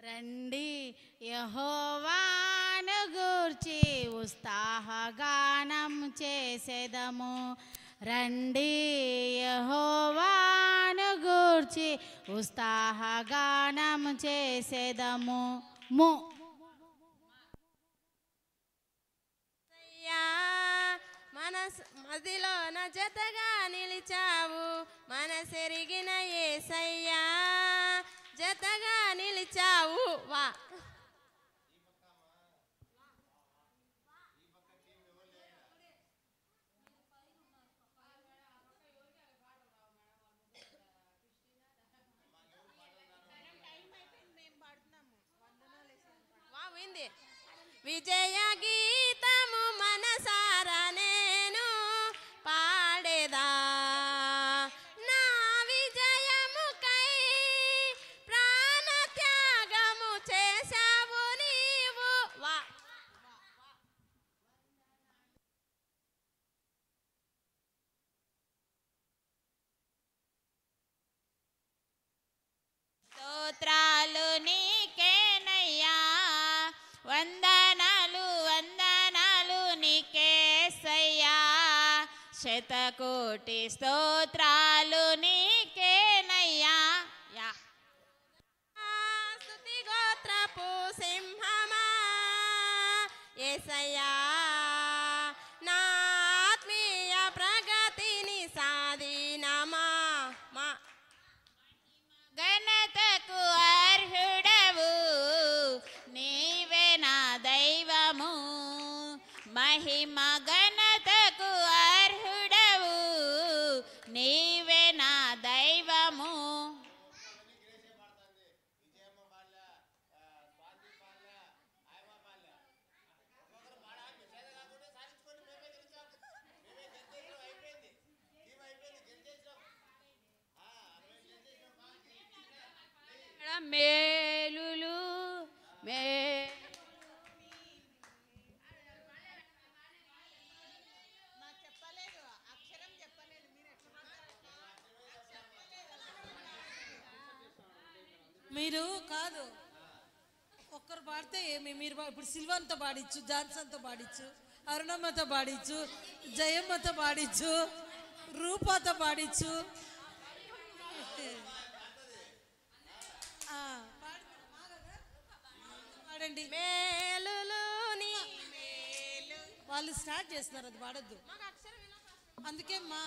రండి యెహోవాను గూర్చి ఉత్సాహగానం చేసేదము. రండి యెహోవాను గూర్చి ఉత్సాహగానం చేసేదము. మదిలోన జతగా నిలిచావు, మనసెరిగిన యేసయ్యా జతగా నిలిచావు. వా విజయ గీతము మనసారా నేను పాడేదా, నా విజయముకై ప్రాణ త్యాగము చేశావు నీవు. వా స్తోత్రాలు నీకేనయ్యా, వందనాలు వందనాలు నీకేసయ్యా, శతకోటి స్తోత్రాలు నీకేనయ్యా. స్తుతి గోత్రపు సింహమా యేసయ్యా, నా ఆత్మీయ ప్రగతిని సాధినమా. ఘనతకు అర్హుడవు నీవే నా దైవము, మహిమ ఘనతకు అర్హుడవు నీవే నా దైవము. మేలులు మీరు కాదు ఒక్కరు పాడితే ఏమి, మీరు ఇప్పుడు సిల్వాన్తో పాడించు, జాన్సన్తో పాడించు, అరుణమ్మతో పాడించు, జయమ్మతో పాడించు, రూపాతో పాడించు. పాడండి. మేలులు వాళ్ళు స్టార్ట్ చేస్తున్నారు, అది పాడద్దు. అందుకే మా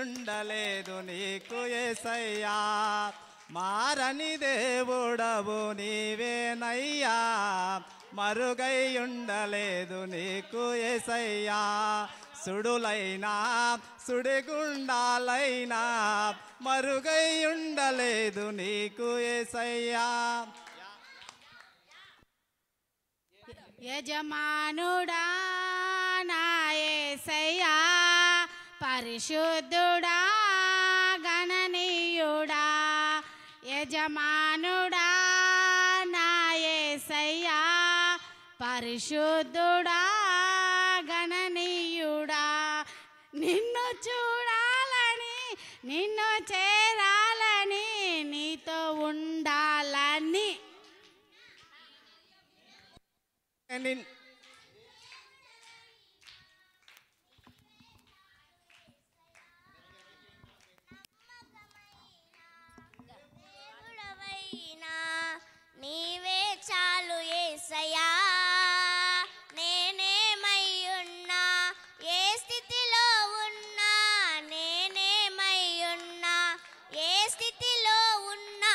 ఉండలేదు నీకు యేసయ్యా, మారని దేవుడవు నీవేనయ్యా, మరుగై ఉండలేదు నీకు యేసయ్యా, సుడులైనా సుడిగుండాలైనా మరుగై ఉండలేదు నీకు యేసయ్యా. యజమానుడా నా యేసయ్యా, పరిశుద్ధుడా గణనీయుడా, యజమానుడా నా యేసయ్యా, పరిశుద్ధుడా గణనీయుడా, నిన్ను చూడాలని నిన్ను చేరాలని నీతో ఉండాలని. నీవే చాలు యేసయ్యా, నేనేమై ఉన్నా ఏ స్థితిలో ఉన్నా, నేనేమై ఉన్నా ఏ స్థితిలో ఉన్నా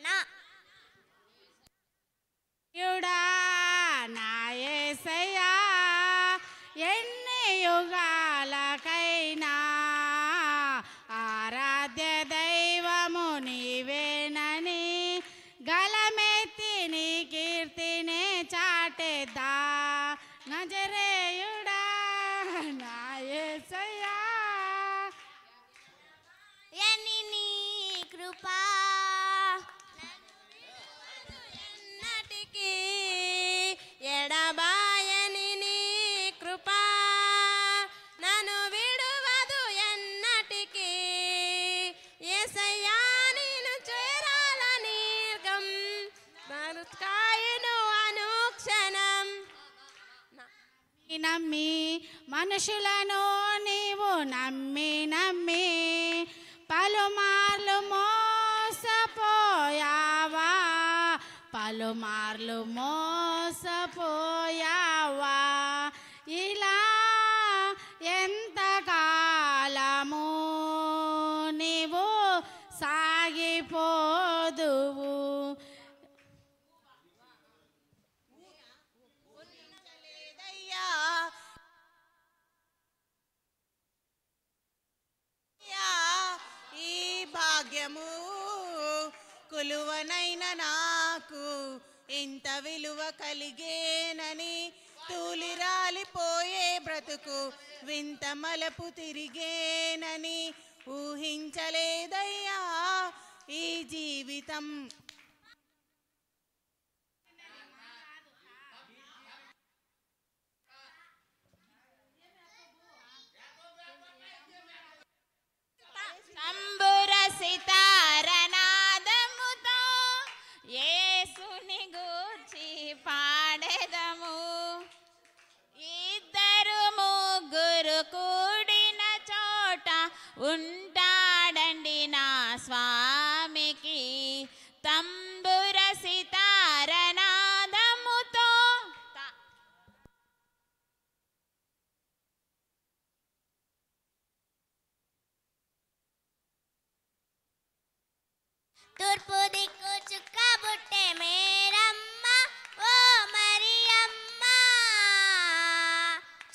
నా యుడా నా యేసయ్యా, ఎన్ని యుగాలకైనా ఆరాధ్య దైవము నీవేనని గలమెత్తి నీ కీర్తిని చాటేద్దా. నజరేయుడా నా యేసయ్యా, ఎన్ని నీ కృపా ఎన్నటికీ ఎడబాయని నీ కృపా నన్ను విడువదు ఎన్నటికీ. ఏసయ్యా నేను చేరాలని బ్రతుకాయను అనుక్షణం. నమ్మి మనుషులను నీవు నమ్మి నమ్మి పలుమార్లు మోసపోయావా, పలుమార్లు మోసపోయావా. ఇలా ఎంతకాలము నీవు సాగిపోదువు. ఈ భాగ్యము కొలువనైన నాకు ఇంత విలువ కలిగేనని తూలిరాలిపోయే బ్రతుకు వింత మలపు తిరిగేనని ఊహించలేదయ్యా ఈ జీవితం. తంబుర సితారనాదముతో యేసుని గూర్చి పాడెదము. ఇద్దరు ముగ్గురు కూడిన చోట ఉంటాడండి నా స్వామికి. తంబుర సితారనాదముతో తూర్పు దిక్కు చుక్క బుట్టె మేరమ్మ ఓ మరియమ్మ,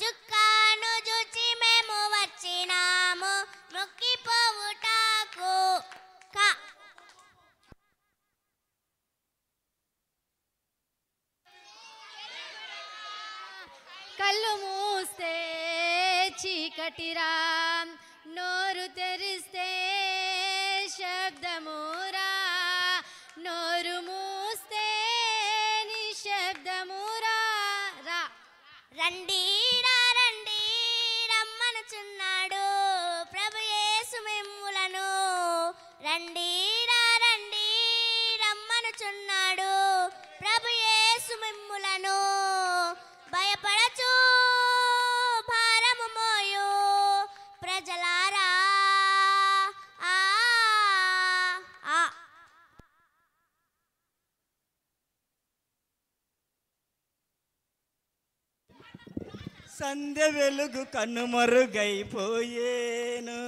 చుక్కాను చూచి మేము వచ్చినాము మొక్కిపోవుటాకు. కళ్ళు మూస్తే చీకటిరా, నోరు తెరిస్తే శబ్దమురా, నోరు మూస్తే నిశ్శబ్దమురా. రా రండి రండి రమ్మనుచున్నాడు ప్రభు యేసు మిమ్ములను. రండి రండి రమ్మనుచున్నాడు ప్రభు యేసు మిమ్ములను. భయపడచు భారము మోయు ప్రజలారా, సంధ్య వెలుగు కన్నుమరుగైపోయేను,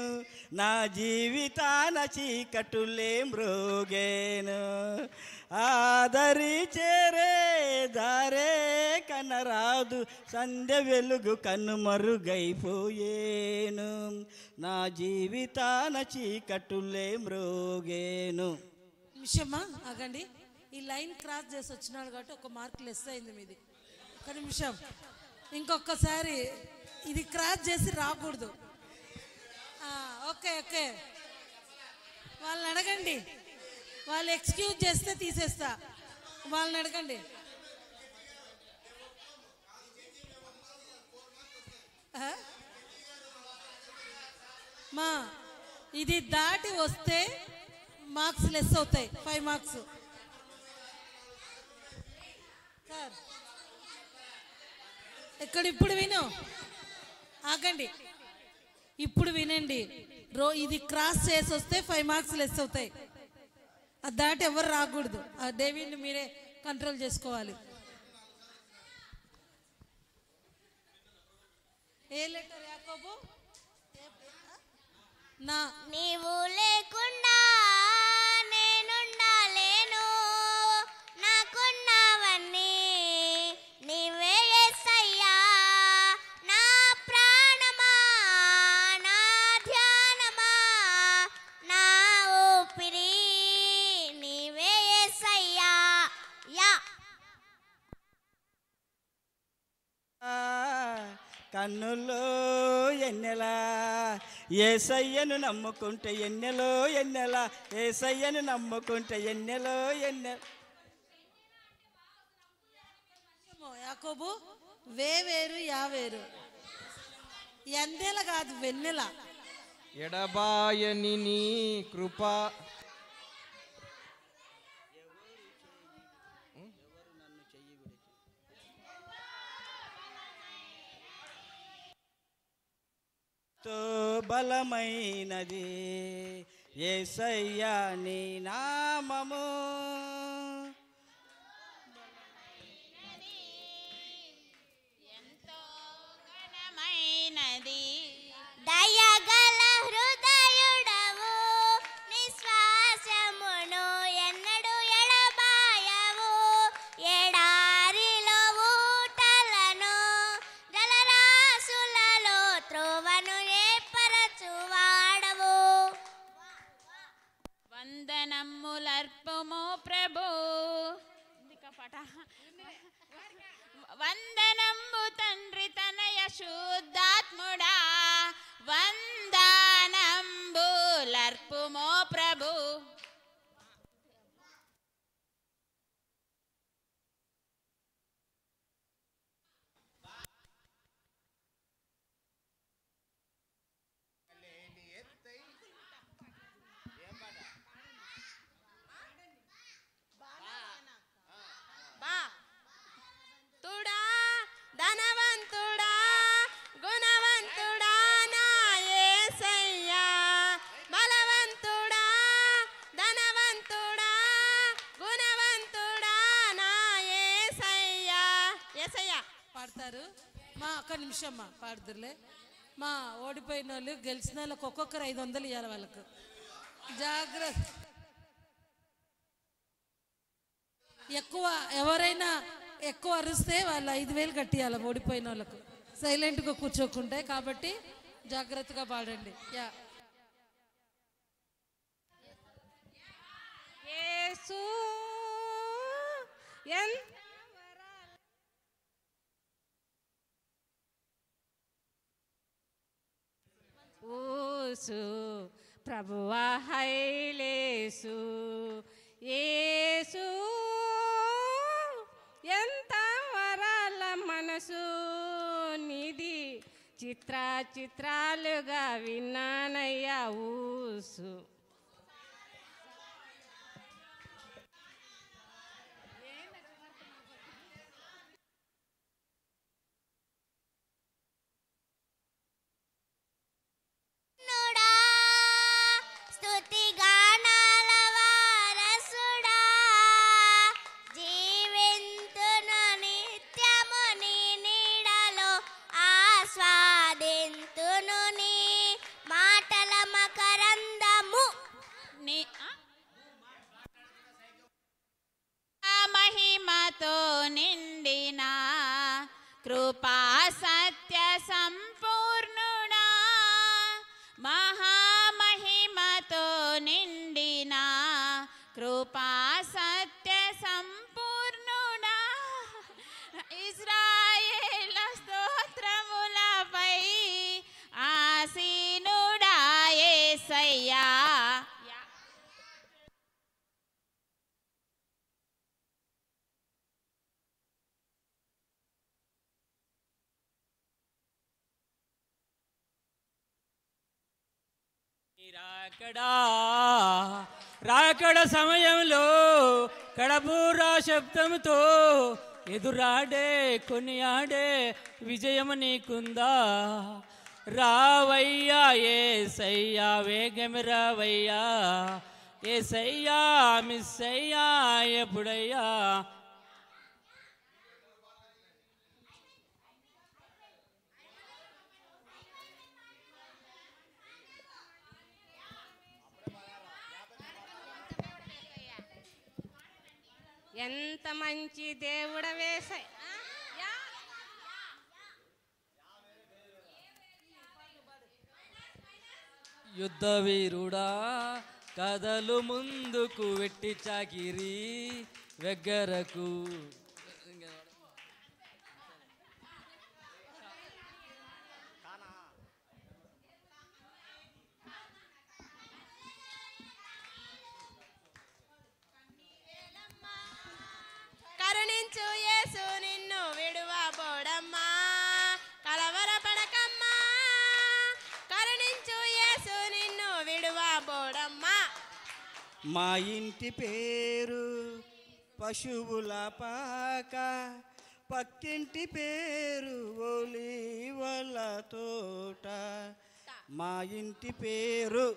నా జీవితాన చీకటులే మ్రోగేను. ఆదరి చేరే దారే కనరాదు, సంధ్య వెలుగు కన్నుమరుగైపోయేను, నా జీవితాన చీకటులే మ్రోగేను. నిమిషమ్మా ఆగండి. ఈ లైన్ క్రాస్ చేసి వచ్చినాడు కాబట్టి ఒక మార్క్ లెస్ అయింది మీది. ఒక నిమిషం, ఇంకొకసారి ఇది క్రాస్ చేసి రాకూడదు. ఓకే ఓకే, వాళ్ళని అడగండి, వాళ్ళు ఎక్స్క్యూజ్ చేస్తే తీసేస్తా. వాళ్ళని అడగండి. మా ఇది దాటి వస్తే మార్క్స్ లెస్ అవుతాయి, 5 మార్క్స్. సార్ ఇక్కడ ఇప్పుడు విను, ఆగండి, ఇప్పుడు వినండి. ఇది క్రాస్ చేసి వస్తే 5 మార్క్స్ లెస్ అవుతాయి. అది దాటి ఎవరు రాకూడదు. ఆ డేవిడ్ని మీరే కంట్రోల్ చేసుకోవాలి. ఏ లెటర్ యాకోబు? నా నీవు లేకుండా నేనుండలేను, నాకున్నవన్నీ నీవే యేసయ్యా. నా ప్రాణమా, నా ధ్యానమా, నా ఊపిరి నీవే యేసయ్యా. యా కన్నుల్లో ఎన్నెలా యేసయ్యను నమ్ముకుంటే ఎన్నెలో ఎన్నెలా, యేసయ్యను నమ్ముకుంటే ఎన్నెలో ఎన్నెల. యాకోబు వేరు యా వేరు, ఎన్నెల కాదు వెన్నెల. ఎడబాయని నీ కృప తో బలమైనది యేసయ్యా నీ నామము. ఎంతో ఘనమైనది దయగల హృదయుడవు నిశ్వాసమును ఎన్నడు ఎడబాయవు ఎడారిలో ఊటలను జలరాశులలో త్రోవను ఏర్పరచువాడవు. వందనములర్పము ప్రభు వందనంబు తండ్రి తనయ శుద్ధాత్ముడా వందనంబులర్పుమో ప్రభు. తుడా ధనవంతుడా గుణవంతుడా నా యేసయ్యా బలవంతుడా ధనవంతుడా గుణవంతుడా నా యేసయ్యా. యేసయ్యా పాడతారు మా ఒక్క నిమిషం మా పాడుతురులే. మా ఓడిపోయిన వాళ్ళు గెలిచిన వాళ్ళకి ఒక్కొక్కరు 500 ఇవ్వాలి వాళ్ళకు. జాగ్రత్త. ఎక్కువ ఎవరైనా ఎక్కువ అరిస్తే వాళ్ళు 5000 కట్టియాలి ఓడిపోయిన వాళ్ళకు, సైలెంట్గా కూర్చోకుంటే. కాబట్టి జాగ్రత్తగా పాడండి. యా యేసు ఎంత ఊసు ప్రభువా హైలేసు యేసు ఎంత వరాల మనసు నిధి చిత్రాలుగా విన్నానయ్యా ఊసు. నుడా స్తుతి గానాల వారసుడా జీవింతును నిత్యము నీ నీడలో ఆస్వాదింతును నీ మాటల మకరందము. నీ ఆ మహిమతో నిండిన కృపా సత్య సంపూర్ణుడా మహామహిమతో నిండిన కృపా సత్య సంపూర్ణుడా ఇశ్రాయేల స్తోత్రములపై ఆసీనుడా యేసయ్యా. రాకడ సమయంలో కడబూరా శబ్దంతో ఎదురాడే కొనియాడే విజయము నీకుందా? రావయ్యా యేసయ్యా వేగమి రావయ్యా యేసయ్యా మిస్ అయ్యా ఎప్పుడయ్యా. ఎంత మంచి దేవుడవే యుద్ధ వీరుడా కథలు ముందుకు వెట్టి చాకిరి వెగ్గరకు. కరుణించు యేసు నిన్ను విడువబోడమ్మా కలవరపడకమ్మా కరుణించు యేసు మా ఇంటి పేరు పశువుల పాక, పక్కింటి పేరు ఒలీవల తోట. మా ఇంటి పేరు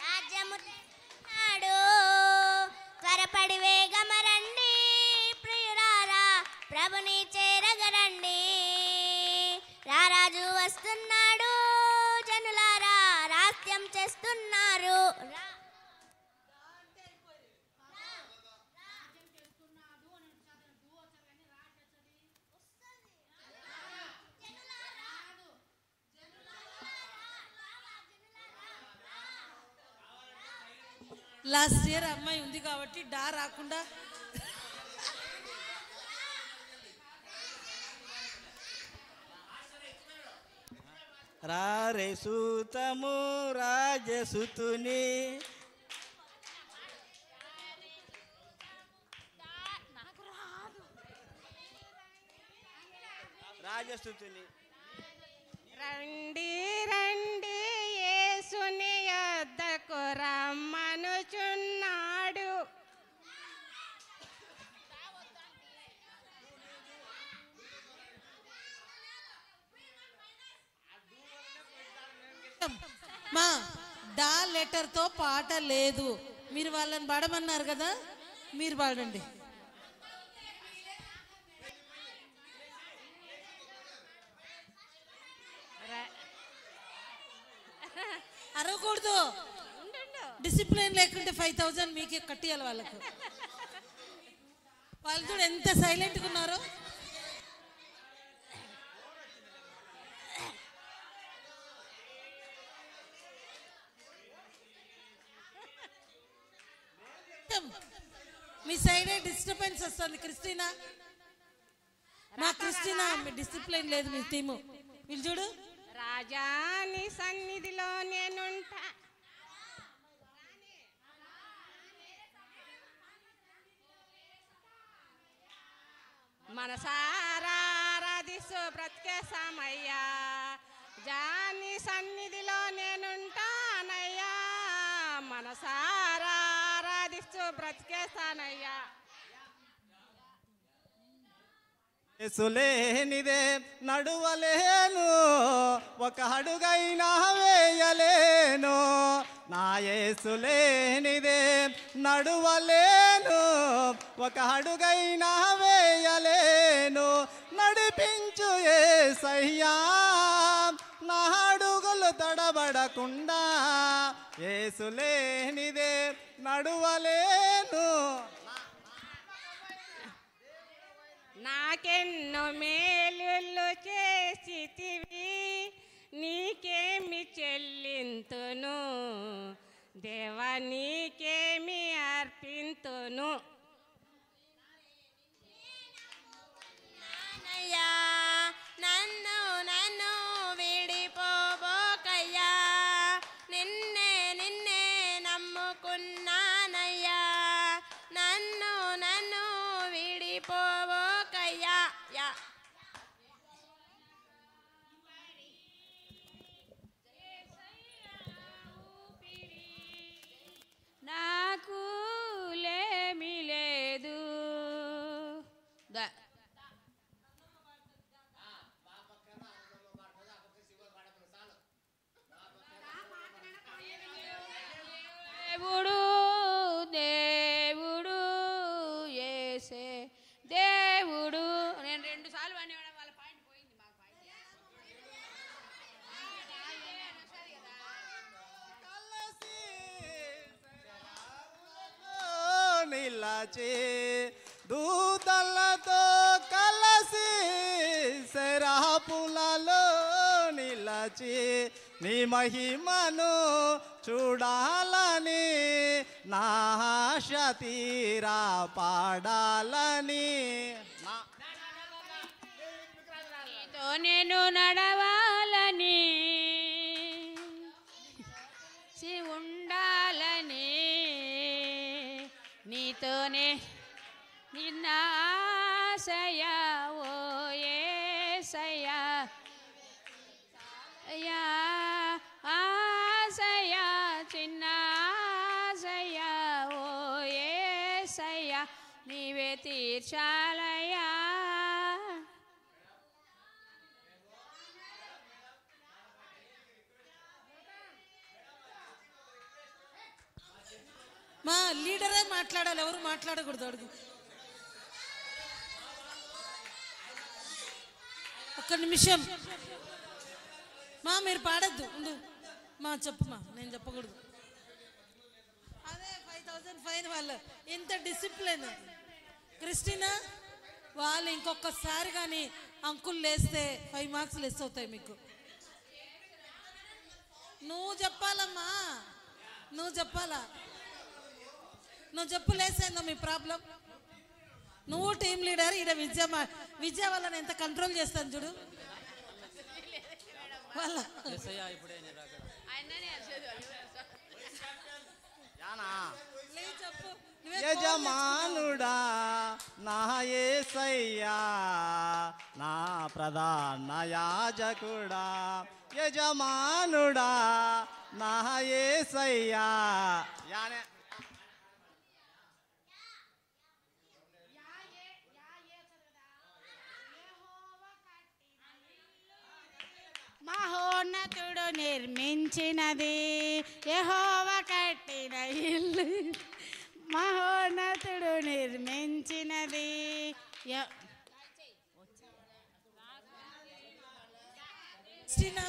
రాజ్యము నాడు త్వరపడి వేగమరండి ప్రియులారా, ప్రభుని చేరగరండి. రారాజు వస్తున్నాడు జనులారా, రాస్యం చేస్తున్నారు. లాస్ట్ ఇయర్ అమ్మాయి ఉంది కాబట్టి డా రాకుండా రారే సూతము రాజసుతుని, రాజసుతుని. రండి రండి యేసుని యొద్దకు రమ్మనుచున్నాడు. మా డా లెటర్తో పాట లేదు. మీరు వాళ్ళని పాడమన్నారు కదా, మీరు పాడండి. అరవకూడదు, డిసిప్లిన్ లేకుంటే 5000 మీకే కట్టియాలి వాళ్ళకు. వాళ్ళు చూడు ఎంత సైలెంట్గా ఉన్నారో. మీ సైడే డిస్టర్బెన్స్ వస్తుంది. క్రిస్టినా, మా క్రిస్టినా డిసిప్లిన్ లేదు మీ టీము. వీళ్ళు చూడు, రాజాని సన్నిధిలో నేనుంటా. మనసారా ఆరాధిస్తూ బ్రతికేశామయ్యా, జాని సన్నిధిలో నేనుంటానయ్యా. మనసారా ఆరాధిస్తూ బ్రతికేస్తానయ్యా. యేసులేనిదే నడువలేను, ఒక అడుగైనా వేయలేను. నా యేసులేనిదే నడువలేను, ఒక అడుగైనా వేయలేను. నడిపించు యేసయ్యా నా అడుగులు తడబడకుండా, యేసులేనిదే నడువలేను. నాకెన్నో మేలులు చేసితివి, నీకేమి చెల్లింతును దేవా, నీకేమి అర్పింతును. నాన్నయ్యా, నన్ను నన్ను విడిపోబోకయ్యా, నిన్నే నిన్నే నమ్ముకున్నానయ్యా, నన్ను నన్ను విడిపోబోకయ్యా. యా నాకు లేమి లేదు. దేవుడు దేవుడు యేసే దేవుడు. నేను 2 సార్లు అనేవాడు, వాళ్ళ పాయింట్ పోయింది. మా పాయింట్ నిలచి దూతలతో కలసి శరాపులలో నిలచి నీ మహిమను చూడాలని, నా ఆశ తీరా పాడాలని. నీతో నేను నడవాలని, ఉండాలని, నీతోనే నిన్న ఆశయా ఓ యేసయ్యా అయ్యా ఆశయా చిన్న ఆశయా ఓ యేసయ్యా నీవే తీర్చాలయ్యా. మా లీడరే మాట్లాడాలి, ఎవరు మాట్లాడకూడదు. అడుగు ఒక్క నిమిషం మా, మీరు పాడద్దు ఉండు మా, చెప్పు మా, నేను చెప్పకూడదు. అదే 5000 ఫైన్. వాళ్ళు ఇంత డిసిప్లిన్. క్రిస్టినా వాళ్ళు ఇంకొకసారి కానీ అంకుల్ లేస్తే 5 మార్క్స్ లెస్ అవుతాయి మీకు. నువ్వు చెప్పాలమ్మా, నువ్వు చెప్పాలా, నువ్వు చెప్పు లేసేందో మీ ప్రాబ్లం. నువ్వు టీం లీడర్. ఈడ విద్య వల్ల నేను ఎంత కంట్రోల్ చేస్తాను చూడు. వాళ్ళ చెప్పు. యజమానుడా నా యేసయ్యా నా ప్రధాన యాజకుడా, యజమానుడా నా యేసయ్యా. యానే మహోన్నతుడు నిర్మించినది యెహోవా కట్టిన ఇల్లు. మహోన్నతుడు నిర్మించినది క్రిస్టినా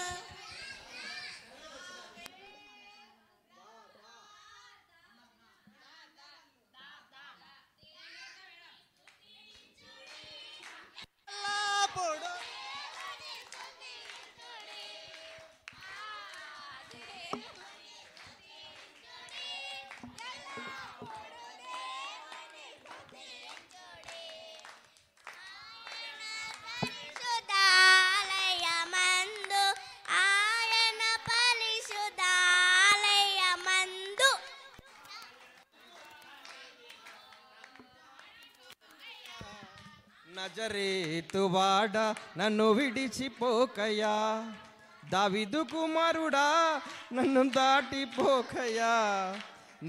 పరిశుద్ధాలయమందు ఆయన పరిశుద్ధాలయమందు నజరేతువాడ నన్ను విడిచిపోకయా, దావీదు కుమారుడా నన్ను దాటిపోకయా.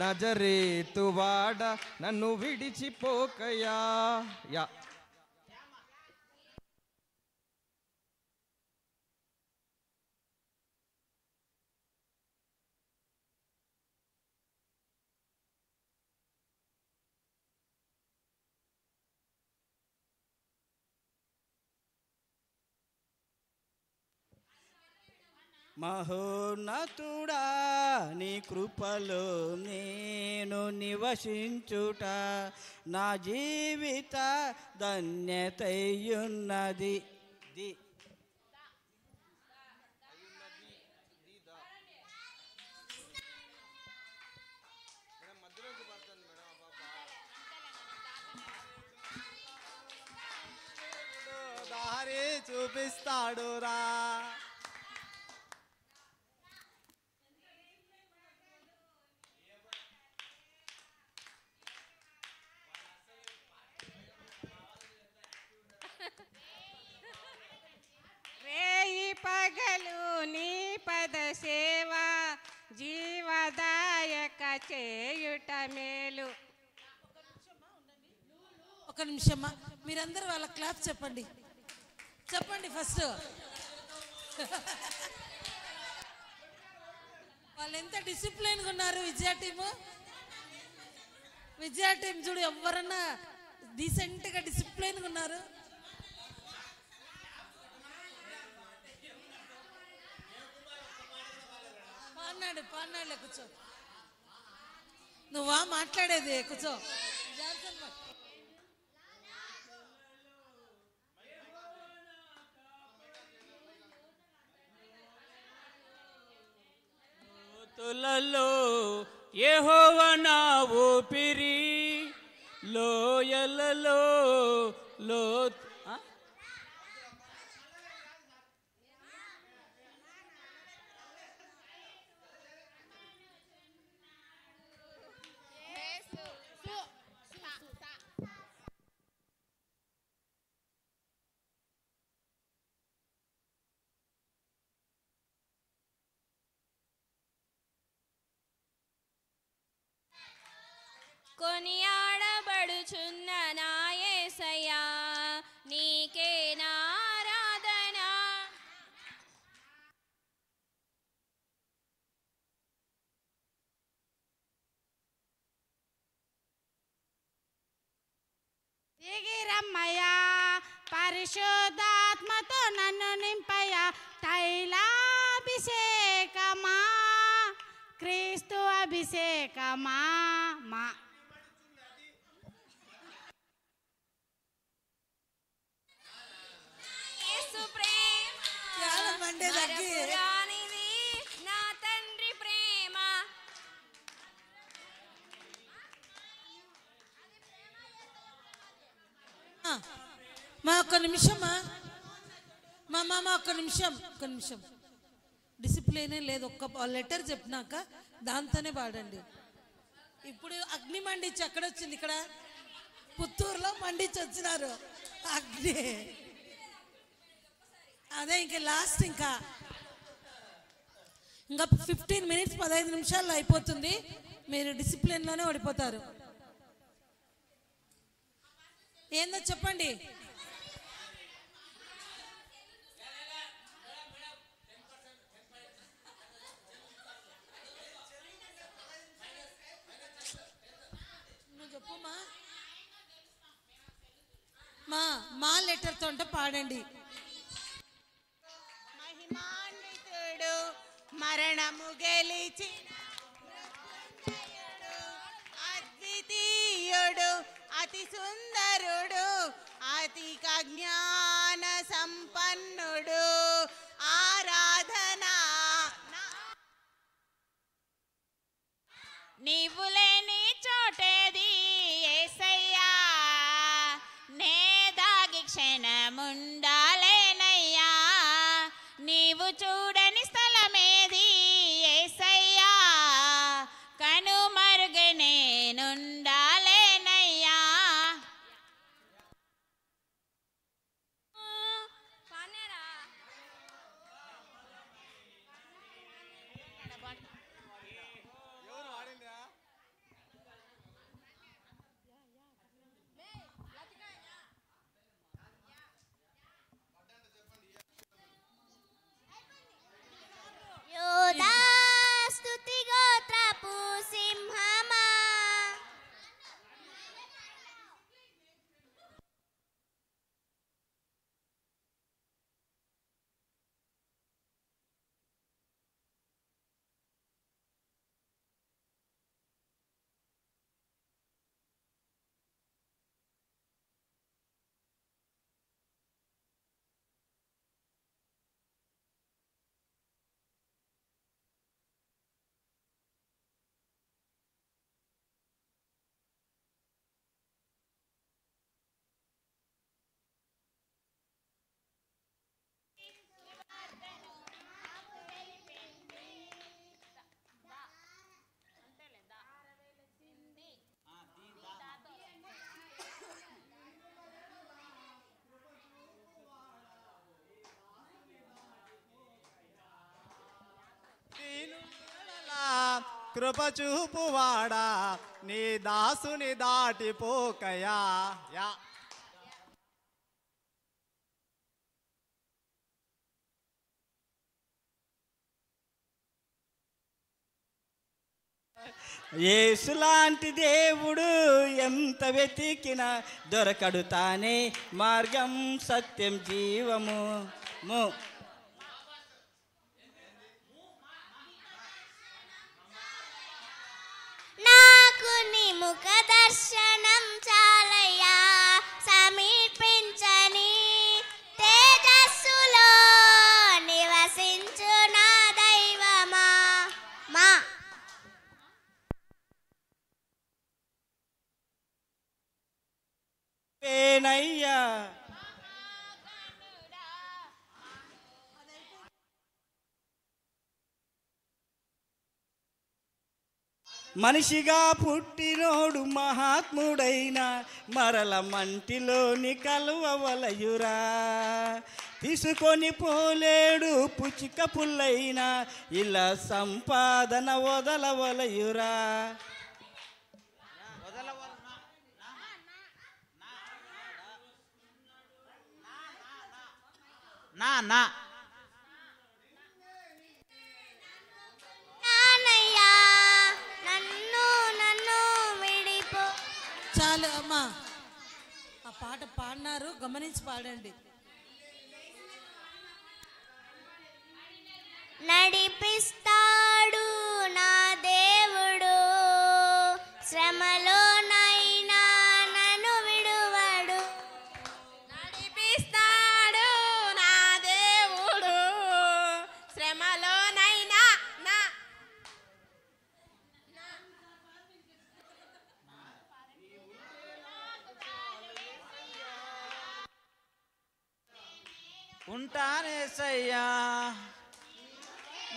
నజరేతువాడ నన్ను విడిచిపోకయా. యా మహోన్నతుడా నీ కృపలో నేను నివసించుట నా జీవిత ధన్యతయున్నది. దారి చూపిస్తాడురా. రేయి పగలు నీ పద సేవ జీవదాయక చేయుట మేలు. ఒక నిమిషమ్మా, మీరందరూ వాళ్ళ క్లాప్ చెప్పండి. చెప్పండి ఫస్ట్. వాళ్ళు ఎంత డిసిప్లైన్గా ఉన్నారు. విజయ టీము, విజయ టీం చూడు, ఎవరన్నా డీసెంట్గా డిసిప్లైన్గా ఉన్నారు. పాన్నాడులే, కూర్చో. నువ్వా మాట్లాడేది, కూర్చో. తులలో యెహోవా నా ఊపిరి, లోయలలో లో కొనియాడబడుచున్న నా యేసయ్యా నీకే నా ఆరాధన. దిగిరమ్మయ్యా పరిశుద్ధాత్మతో నన్ను నింపయ్యా. తైలాభిషేకమా క్రీస్తు అభిషేకమా మా యేసు ప్రేమ మరపురానిది నా తండ్రి ప్రేమ. మా ఒక్క నిమిషమా మా ఒక్క నిమిషం డిసిప్లినే లేదు. ఒక్క లెటర్ చెప్పినాక దాంతోనే పాడండి. ఇప్పుడు అగ్ని మండించి ఎక్కడొచ్చింది? ఇక్కడ పుత్తూరులో మండించి వచ్చినారు అగ్ని. అదే ఇంకా లాస్ట్ ఇంకా 15 minutes 15 నిమిషాల్లో అయిపోతుంది. మీరు డిసిప్లిన్లోనే ఓడిపోతారు. ఏందో చెప్పండి. నువ్వు చెప్పమ్మా. మా లెటర్తో అంటే పాడండి. మహిమాన్వితుడు మరణము గెలిచిన అద్వితీయుడు అతి సుందరుడు అధిక జ్ఞాన సంపన్నుడు ఆరాధన. నీవు లేని చోటేది యేసయ్యా నే దాగి క్షణముండాలేనయ్యా. నీవు చూడని స్థలమేది యేసయ్యా కనుమరుగు నేనుండాలేనయ్యా. పానరా యోధా స్తుతి గోత్రపు సింహమా కృప చూపువాడా నీ దాసుని దాటిపోకయా. యేసులాంటి దేవుడు ఎంత వెతికినా దొరకడు తానే మార్గం సత్యం జీవము. నాకు నీ ముఖ దర్శనం చాలయ్యా సమీపించని తేజస్సులో నివసించు నా దైవమా. మా పేనయ్యా మనిషిగా పుట్టినోడు మహాత్ముడైన మరల మంటిలోని కలువవలయురా. తీసుకొని పోలేడు పుచ్చిక పుల్లైన ఇలా సంపాదన వదలవలయురా. నా నా నానయ్యా నన్ను నన్ను విడిపో. చాలు అమ్మా, ఆ పాట పాడినారు, గమనించి పాడండి. నడిపిస్తాడు నా దేవుడు, శ్రమలోనైనా నన్ను విడువడు. నడిపిస్తాడు నా దేవుడు, శ్రమలోనైనా నా ఉంటానేసయ్యా,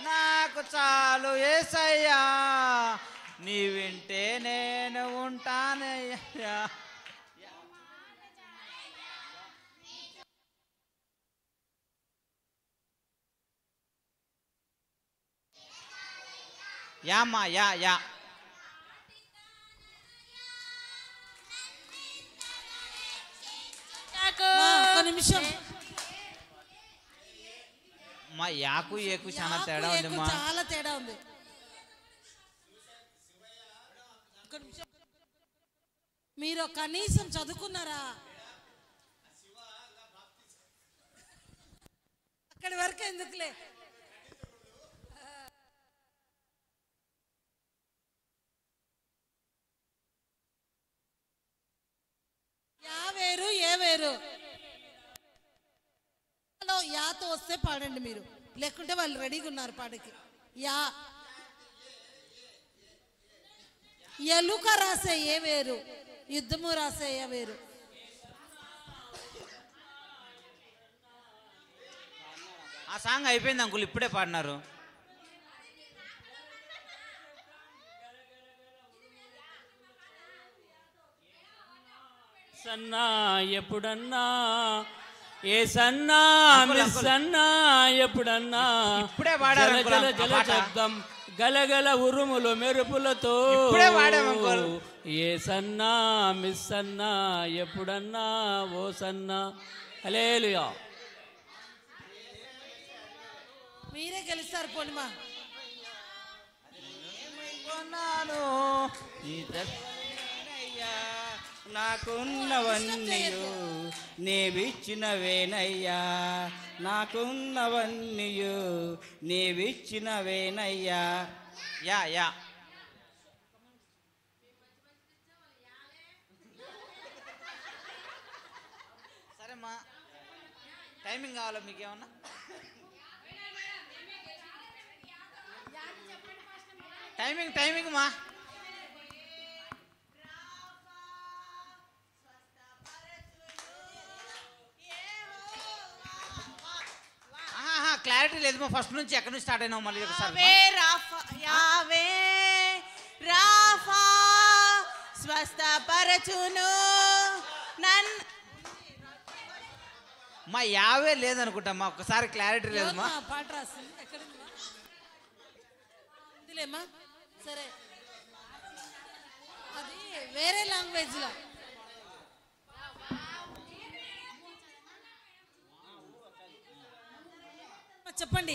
నాకు చాలు ఏసయ్యా, నీ వింటే నేను ఉంటానయ్యా. యామ్మా యా యా మా, ఒక్క నిమిషం. మా యాకు ఏకు చాలా తేడా నాకు ఉంది ఎక్కువ మా. చాలా తేడా ఉంది. ఒక్క నిమిషం. మీరు కనీసం చదువుకున్నారా? అక్కడి వరకు ఎందుకులే. యా వేరు ఏ వేరు, యాతో వస్తే పాడండి మీరు, లేకుంటే వాళ్ళు రెడీగా ఉన్నారు పాటకి. యా ఎలుక రాసే ఏ వేరు, యుద్ధము రాసే ఏ వేరు. ఆ సాంగ్ అయిపోయింది అంకుల్, ఇప్పుడే పాడినారు. సన్నా ఎప్పుడన్నా ఏ సన్నా మిస్ అన్నా ఎప్పుడన్నా ఇప్పుడే పాడారు జల అంకుల్ జల ఆ జల పాట. శబ్దం గలగల ఉరుములు మెరుపులతో ఇప్పుడే పాడాం అంకుల్. ఏ సన్నా మిస్ అన్నా ఎప్పుడన్నా ఓ సన్నా. హల్లెలూయా. మీరే గెలుస్తారు పోనిమా. కొన్నాను నీ దర్శనయ్యా, నాకున్నవన్నీయు నీవిచ్చినవేనయ్యా, నాకున్నవన్నీయు నీవిచ్చినవేనయ్యా. యా యా సరే మా, టైమింగ్ కావాలా మీకు ఏమన్నా? టైమింగ్ మా. క్లారిటీ లేదు మా, ఫస్ట్ నుంచి ఎక్కడి నుంచి స్టార్ట్ అయినావు మళ్ళీ ఒకసారి. యావే రాఫా స్వస్థపరచును నన్ను. మా యావే లేదనుకుంటా మా, ఒక్కసారి క్లారిటీ లేదు మా. ఎవరు మా పాట రాసింది? ఎక్కడుంది మా? ఉందిలేమ్మా. సరే, అది వేరే లాంగ్వేజ్ లో. చెప్పండి.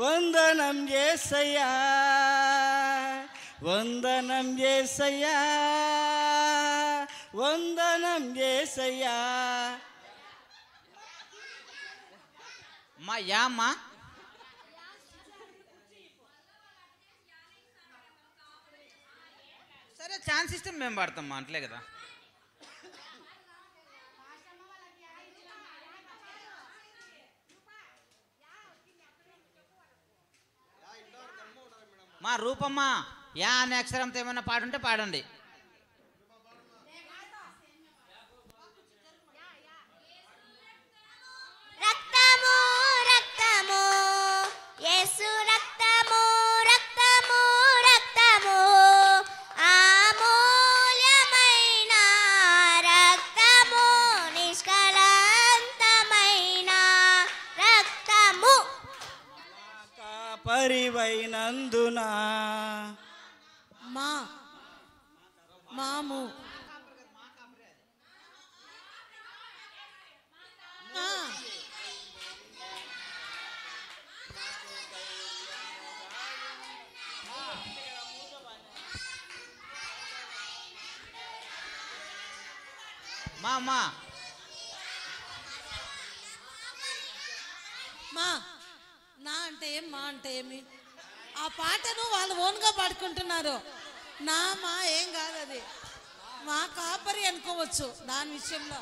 వందనం యేసయ్యా, వందనం యేసయ్యా, వందనం యేసయ్యా. మా యా మా. సరే ఛాన్స్ ఇస్తే మేము పాడతాం మా, అంటలే కదా. మా రూపమ్మ యా అనే అక్షరంతో ఏమైనా పాడుంటే పాడండి. రక్తము రక్తము యేసు రక్తము రక్తము రక్తము అమూల్యమైన రక్తము నిష్కలంతమైన రక్తము పరివైనందున మా మాము ఆ, మా మా మా నా అంటే ఏం మా అంటే ఏమి ఆ పాటను వాళ్ళు ఓన్గా పాడుకుంటున్నారు. నా మా ఏం కాదు, అది మా కాపరి అనుకోవచ్చు దాని విషయంలో.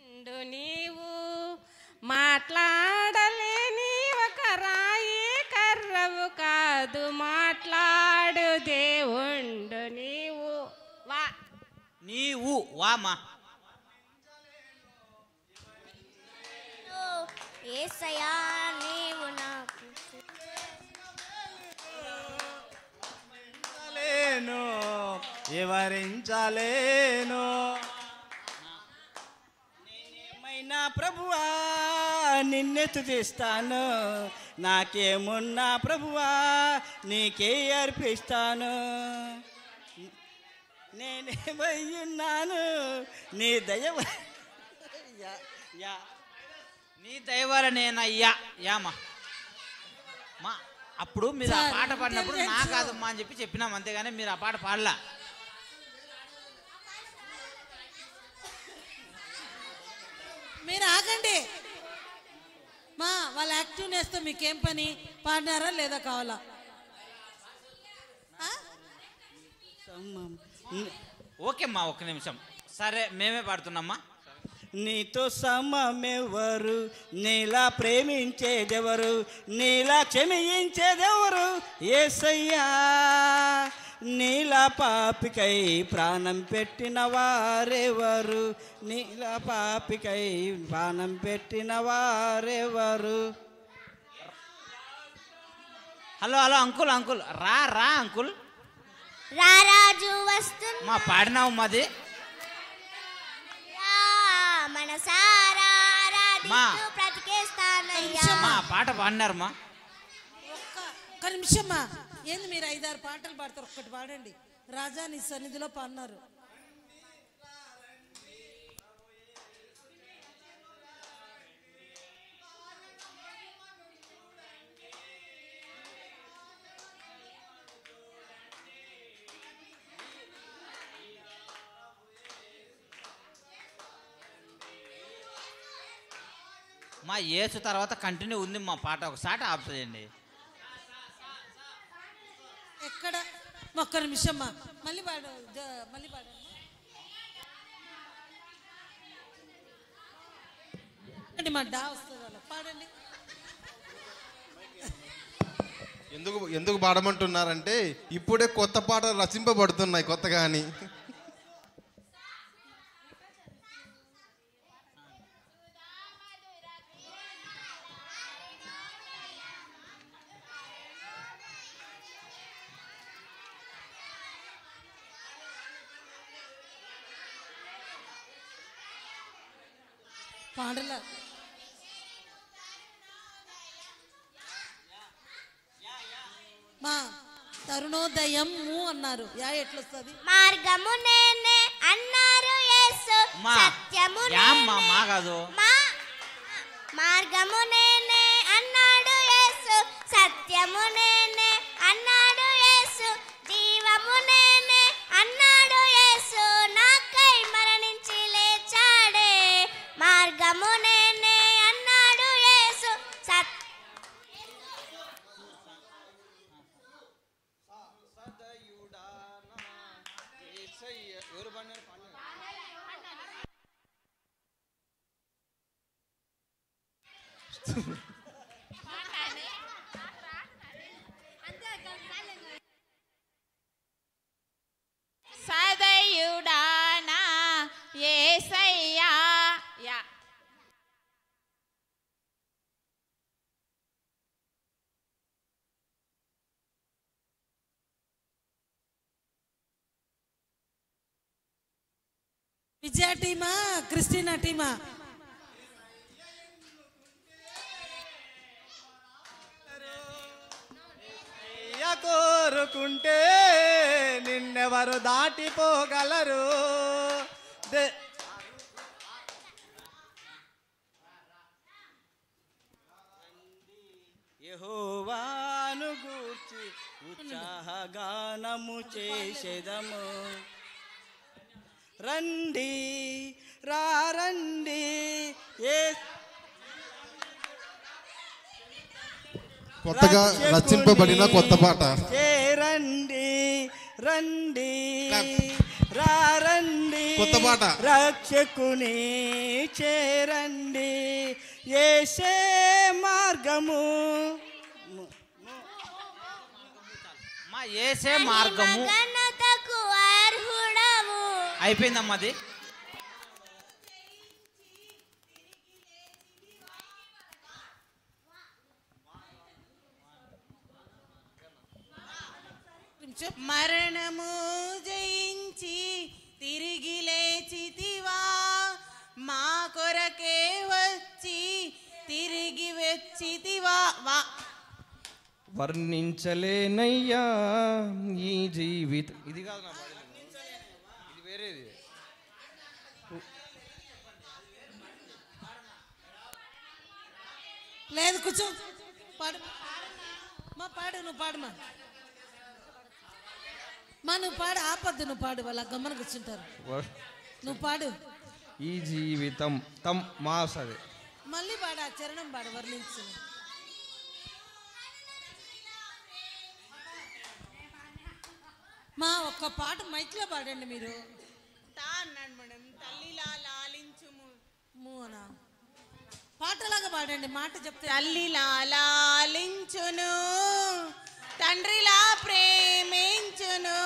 ఉండు నీవు మాట్లాడలేని ఒక రాయి కర్రవు కాదు, మాట్లాడు దేవుండు నీవు వా. నీవు వామా యేసయ్యా నీవు నాకు లేను వివరించలేను. నేనేమైనా ప్రభువా నిన్నే స్తుతిస్తాను, నాకేమున్నా ప్రభువా నీకే అర్పిస్తాను. నేనేమై ఉన్నాను నీ దయ నీ దైవాలనేనయ్యా యామా మా. అప్పుడు మీరు ఆ పాట పాడినప్పుడు నా కాదమ్మా అని చెప్పి చెప్పినాం, అంతేగాని మీరు ఆ పాట పాడలా. మీరు ఆగండి మా, వాళ్ళ యాక్టివ్నెస్తో మీకేం పని? పాడినారా లేదా కావాలా? ఆ? ఓకే అమ్మా, ఒక్క నిమిషం. సరే మేమే పాడుతున్నామ్మా. నీతో సమమెవరు, నీలా ప్రేమించేదెవరు, నీలా క్షమించేదెవరు యేసయ్యా. నీలా పాపికై ప్రాణం పెట్టిన వారెవరు, నీలా పాపికై ప్రాణం పెట్టిన వారెవరు. హలో హలో అంకుల్ అంకుల్ రా రా అంకుల్. రారాజు వస్తున్నా మా పాడినావు మాది మనసారా మా. ఆరాధిస్తూ బ్రతికేస్తానయ్యా. మా పాట పాడినారు మా. ఒక్క నిమిషమ్మా, ఏంది మీరు 5-6 పాటలు పాడతారు, ఒక్కటి పాడండి. రాజా నీ సన్నిధిలో పాడినారు. మా యేసు తర్వాత కంటిన్యూ ఉంది మా పాట, ఒకసారి ఆఫ్ చేయండి. ఎక్కడ? ఒక్క నిమిషమ్మా, మళ్ళీ పాడు, మళ్ళీ పాడండి. మా డా వస్తుంది వాళ్ళ, పాడండి. ఎందుకు పాడమంటున్నారంటే ఇప్పుడే కొత్త పాటలు రచింపబడుతున్నాయి కొత్తగా అని. పాడల మా తరుణోదయము అన్నారు, యా ఎట్లొస్తుంది? మార్గము నేనే అన్నారు యేసు, మా సత్యము యామ్మా నేనే. మా కాదు. మార్గము నేనే అన్నాడు యేసు, సత్యము నేనే అన్నాడు యేసు, జీవము నేనే అన్నాడు యేసు, నాకై మరణించి లేచాడే. మార్గము నేనే అన్నాడు యేసు, సదయుడానా యేసయ్యా యా. విజయ టీమా క్రిస్టినా టీమా? ఉంటే నిన్నెవరు దాటిపోగలరు యెహోవాను గూర్చి ఉత్సాహగానము చేసేదము రండి రండి కొత్తగా రచింపబడిన కొత్త పాట చేరండి రండి రండి కొత్త పాట రక్షకుని చేరండి యేసే మార్గము మా యేసే మార్గము ఘనతకు అర్హుడవు. అయిపోయిందమ్మా అది. మరణము జయించి తిరిగి లేచితివా, మా కొరకే వచ్చి తిరిగి వచ్చితివా. వర్ణించలేనయ్యా ఈ జీవితం. ఇది కాదు నా పాడింది, ఇది వేరేది. లేదు కూర్చో, పాడు మా పాడు, నువ్వు పాడుమా మా, నువ్వు పాడు, ఆపద్దు, నువ్వు పాడు, వాళ్ళ గమ్మన కూర్చుంటారు, నువ్వు పాడు. ఈ జీవితం తం మాసది మళ్ళీ పాడు, ఆ చరణం పాడు, వర్ణించు. మా ఒక్క పాట మైక్లో పాడండి మీరు. అన్నాడు మేడం, తల్లిలా లాలించుము మూనా పాటలాగా పాడండి, మాట చెప్తే. తల్లిలా లాలించును, తండ్రిలా ప్రేమించును,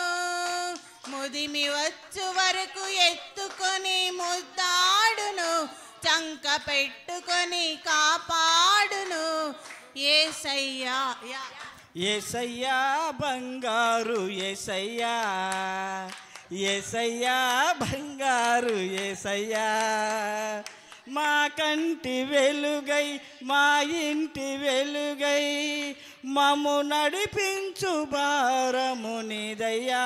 ముదిమి వచ్చు వరకు ఎత్తుకొని ముద్దాడును, చంక పెట్టుకొని కాపాడును యేసయ్యా. యేసయ్యా బంగారు యేసయ్యా, యేసయ్యా బంగారు యేసయ్యా, మా కంటి వెలుగై మా ఇంటి వెలుగై మము నడిపించు భారము నీదయ్యా.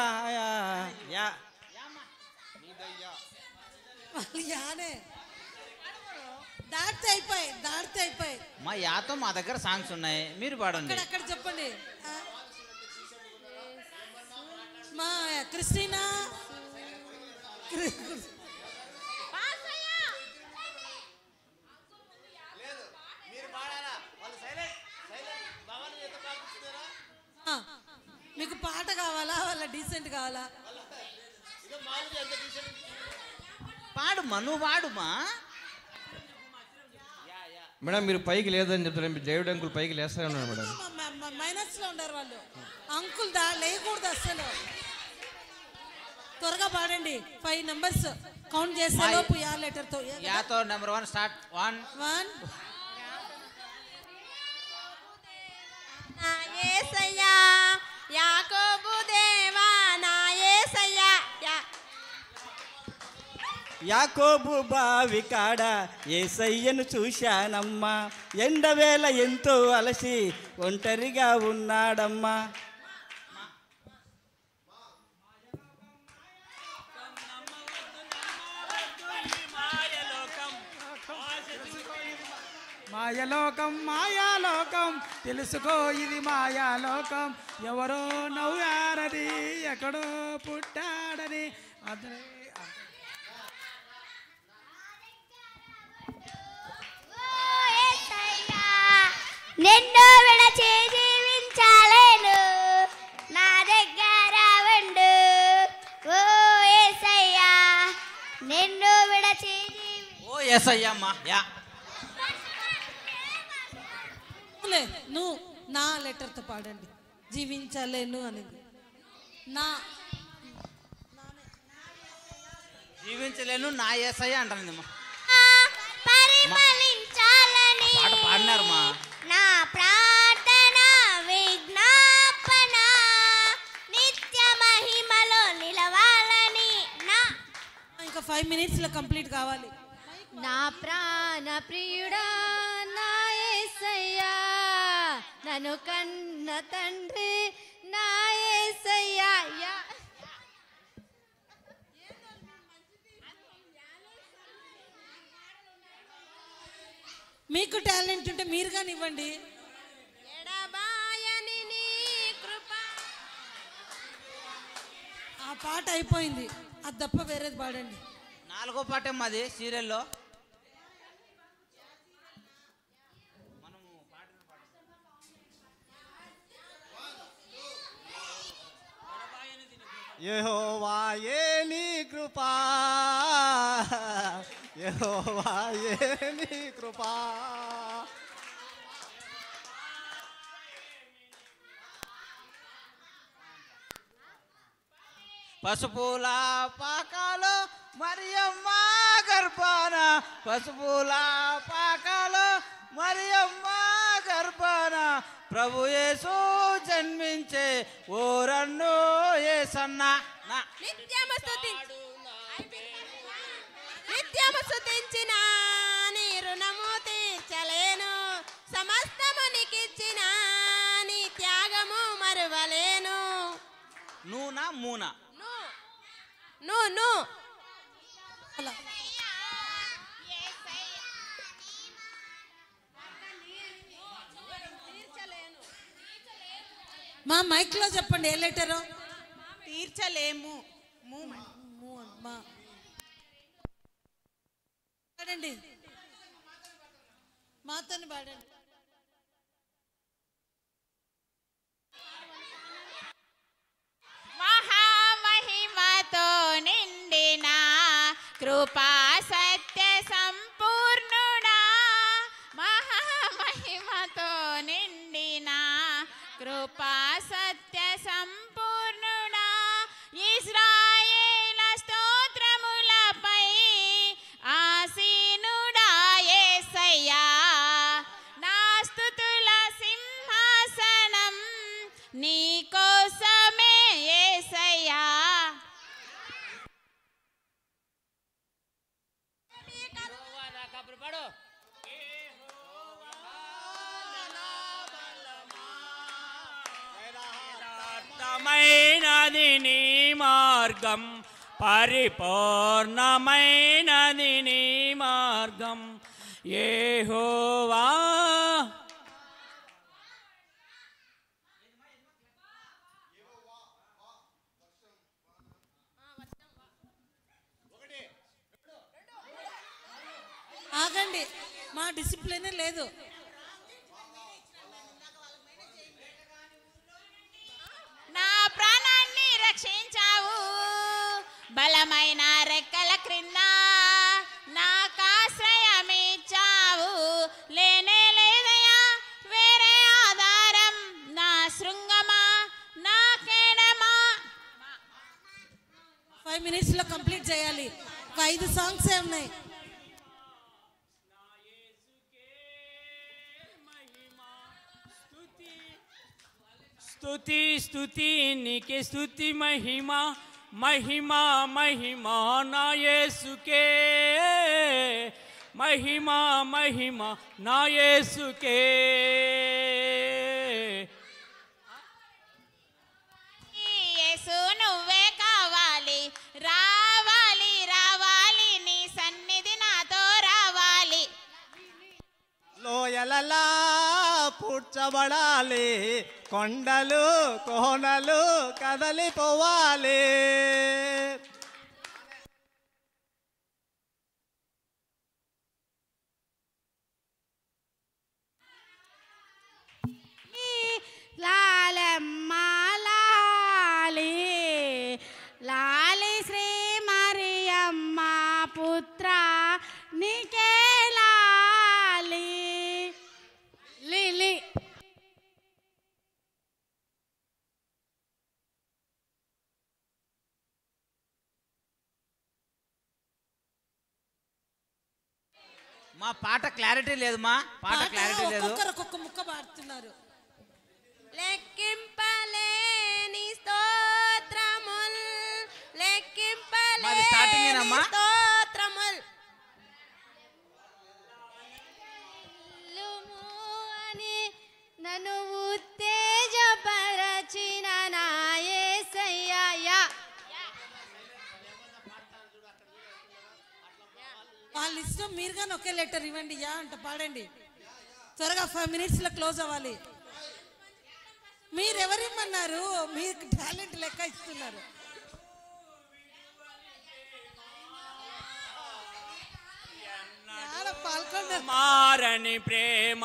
యానే దాటితే అయిపోయి, దాటితే అయిపోయి. మా యాతో మా దగ్గర సాంగ్స్ ఉన్నాయి, మీరు పాడండి. అక్కడ చెప్పండి. మా క్రిస్టినా మీకు పాట కావాలా, వాళ్ళ డీసెంట్ కావాలా? పాడుమా, నువ్వు పాడుమా. మేడం మీరు పైకి లేదని చెప్తారు, జైవుడ్ అంకుల్ పైకి లేస్తూనే ఉన్నాడు మేడం. మైనస్ లో ఉండారు వాళ్ళు, అంకుల్ లేకూడదు అస్సలు. త్వరగా పాడండి, 5 numbers కౌంట్ చేసే లోపు యా లెటర్ తో. యాతో నెంబర్ 1 స్టార్ట్. 1 నా యేసయ్యా, యాకోబు దేవా నా యేసయ్యా. యాకోబు బావి కాడ యేసయ్యను చూశానమ్మా, ఎండవేళ ఎంతో అలసి ఒంటరిగా ఉన్నాడమ్మా. మాయలోకం మాయాలోకం తెలుసుకో ఇది మాయాలోకం, ఎవరో నవ్వారని ఎక్కడో పుట్టాడని అదే. నిన్ను విడచి జీవించాలేను, నా దగ్గర ఉండు ఓ యేసయ్యా, నిన్ను విడచి ఓ యేసయ్యమ్మా. యా నువ్వు నా లెటర్ తో పాడండి, జీవించలేను అనేది. నా జీవించలేను నా యేసయ్య అంటాను. పరిమళించాలని పాట పాడినారు మా. నా ప్రార్థన విజ్ఞాపన నిత్య మహిమలో నిలవాలని. ఇంకా 5 minutes లో కంప్లీట్ కావాలి. నా ప్రాణ ప్రియుడా నా యేసయ్యా, నన్ను కన్న తండ్రి నా యేసయ్యా, మీకు టాలెంట్ ఉంటే మీరు కానీ ఇవ్వండి. ఎడబాయని నీ కృప. ఆ పాట అయిపోయింది, అది తప్ప వేరేది పాడండి. 4వ పాట మాది సీరియల్లో. యెహోవాయే నీ కృపా, యెహోవాయే నీ కృపా. పసుపుల పాకాలో మరియమ్మ గర్భాన, పసుపుల పాకాలో మరియమ్మ గర్భాన ప్రభు యేసు జన్మించే ఓరన్ను యేసన్న. నిత్యము స్తుతించిన నీ రుణము తీర్చలేను, సమస్తము నీకిచ్చిన నీ త్యాగము మరువలేను. నూనా మూనా ను అలా మా మైక్ లో చెప్పండి ఏ లెటరు. తీర్చలేము. పాడండి, మాతోని పాడండి. మహామహిమతో నిండిన కృపా సత్య సంపూర్ణుడా, మహామహిమతో నిండిన కృపా సత్య సంపూర్ణుడా, ఇశ్రాయేల స్తోత్రములపై ఆసీనుడా యేసయ్యా, నా స్తుతుల సింహాసనం నీ కోసమే యేసయ్యా. మైనది నీ మార్గం, పరిపూర్ణమైనది నీ మార్గం యెహోవా. ఆగండి, మా డిసిప్లినే లేదు. నా ప్రాణాన్ని రక్షించావు, బలమైన రెక్కల క్రింద నాకాశ్రయమిచ్చావు, లేనే లేదయా వేరే ఆధారం, నా శృంగమా నా కేడమా. 5 minutes లో కంప్లీట్ చేయాలి. ఒక 5 సాంగ్స్ ఉన్నాయి. స్తుతి స్తుతి నీకే స్తుతి మహిమ, మహిమా మహిమా నా యేసుకే, మహిమా మహిమా నా యేసుకే. యేసు నువ్వే కావాలి, రావాలి రావాలి నీ సన్నిధి నాతో రావాలి. లోయలలా పూడ్చబడాలి, కొండలు కోనలు కదలిపోవాలి. లాలమ్మ లాలి లాలి శ్రీ మరియమ్మ పుత్ర నీకే లాలి. లిలి మా పాట క్లారిటీ లేదు, మా పాట క్లారిటీ లేదు. ఒక్కొక్క ముక్క పాడుతున్నారు. లెక్కింపలేని స్తోత్రముల్, మాది starting ఏనమ్మా? లెక్కింపలేని స్తోత్రముల్. అని నన్ను ఉత్తేజపరచిన నా యేసయ్యా, ఇష్టం. మీరు కానీ ఒకే లెటర్ ఇవ్వండి. యా అంట పాడండి త్వరగా. 5 minutesలో క్లోజ్ అవ్వాలి. మీరు ఎవరిమ్మన్నారు? మీకు టాలెంట్ లెక్క ఇస్తున్నారు. మారని ప్రేమ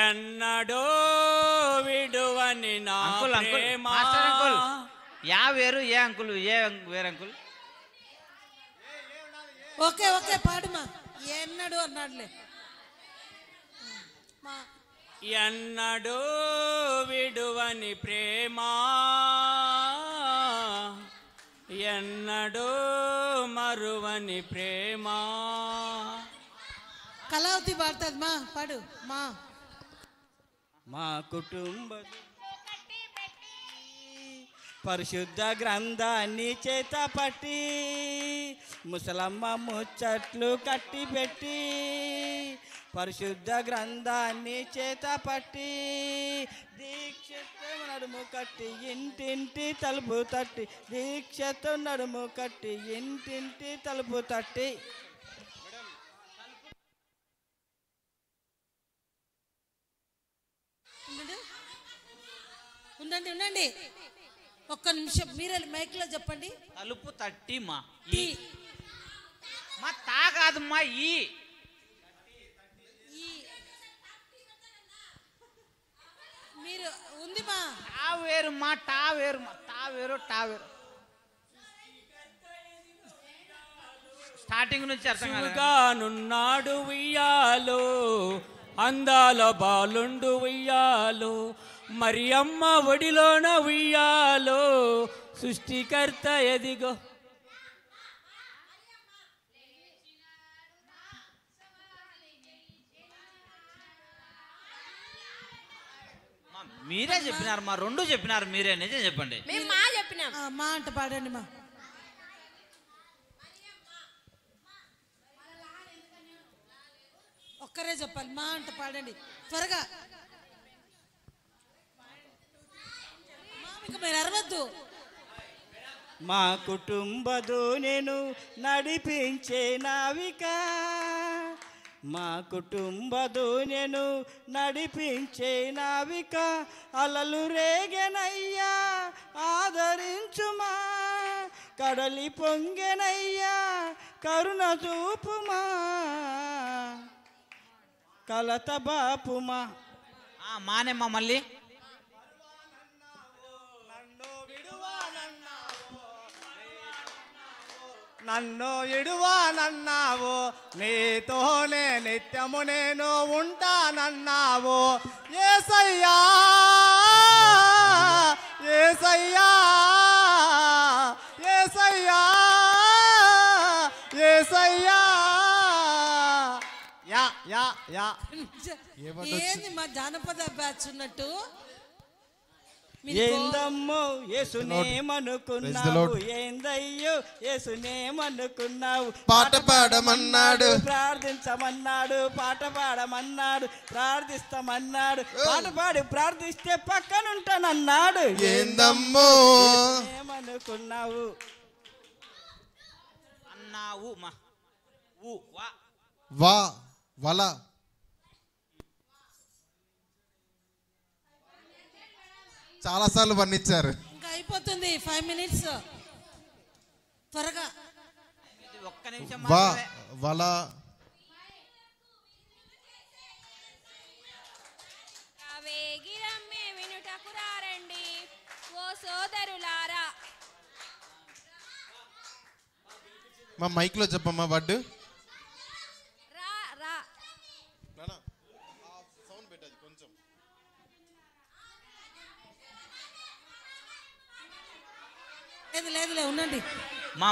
ఎన్నడో విడువని నా ప్రేమ. యా వేరు ఏ అంకుల్ ఏ వేరు అంకుల్. Okay okay పాడుమా. ఎన్నడు అన్నాడులే. ఎన్నడో విడువని ప్రేమ ఎన్నడో మరువని ప్రేమ. కళావతి పాడుతుంది మా పాడు మా. మా కుటుంబ పరిశుద్ధ గ్రంథాన్ని చేత పట్టి ముసలమ్మ ముచ్చట్లు కట్టి పెట్టి పరిశుద్ధ గ్రంథాన్ని చేత పట్టి దీక్షతో నడుము కట్టి ఇంటింటి తలుపు తట్టి దీక్షతో నడుము కట్టి ఇంటింటి తలుపు తట్టి. ఉండండి ఉండండి ఒక్క నిమిషం. మీరే మైక్లో చెప్పండి. తలుపు తట్టి మా మా తా కాదు మా ఈ మీరు ఉంది మా. టా వేరు మా టా వేరు మా తా వేరు టా వేరు. స్టార్టింగ్ నుంచి అర్థం కానున్నాడు ఉయ్యాలో అందాల బాలుండు ఉయ్యాలో మరి అమ్మ ఒడిలోన ఉయ్యాలో సృష్టికర్త ఎదిగో. మీరే చెప్పినారు మా రెండు చెప్పినారు మీరే నిజం చెప్పండి. మేము మా చెప్పినాం. మా అంట పాడండి మా. ఒక్కరే చెప్పాలి. మా అంట పాడండి త్వరగా. మీరు అరవద్దు. మా కుటుంబదు నేను నడిపించే నావిక మా కుటుంబదు నేను నడిపించే నావిక అలలు రేగెనయ్యా ఆదరించుమా కడలి పొంగెనయ్యా కరుణ చూపుమా కలత బాపుమా. మానేమ్మా మళ్ళీ. నన్ను ఇడువానన్నావు నీతోనే నిత్యము నేను ఉంటానన్నావు యేసయ్యా యేసయ్యా యేసయ్యా యేసయ్యా. యా యా యా. ఏంది మా జానపద బ్యాచ్ ఉన్నట్టు. ఏందమ్మో యేసునేమనుకున్నావు ఏందయ్యో యేసునేమనుకున్నావు పాట పాడమన్నాడు ప్రార్థించమన్నాడు పాట పాడమన్నాడు ప్రార్థిస్తామన్నాడు పాట పాడి ప్రార్థిస్తే పక్కనుంటానన్నాడు. ఏందమ్మో ఏమనుకున్నావు అన్నావు మా వా వల చాలా సార్లు వర్ణించారు. ఇంకా అయిపోతుంది 5 minutes త్వరగా. ఒక్క నిమిషం. వా వల వేగిరమ్మే వినుటకు రారండి ఓ సోదరులారా. మా మైక్ లో చెప్పమ్మా వర్డ్. రా రా సౌండ్ పెట్టాలి కొంచెం. లేదులే ఉండండి. మా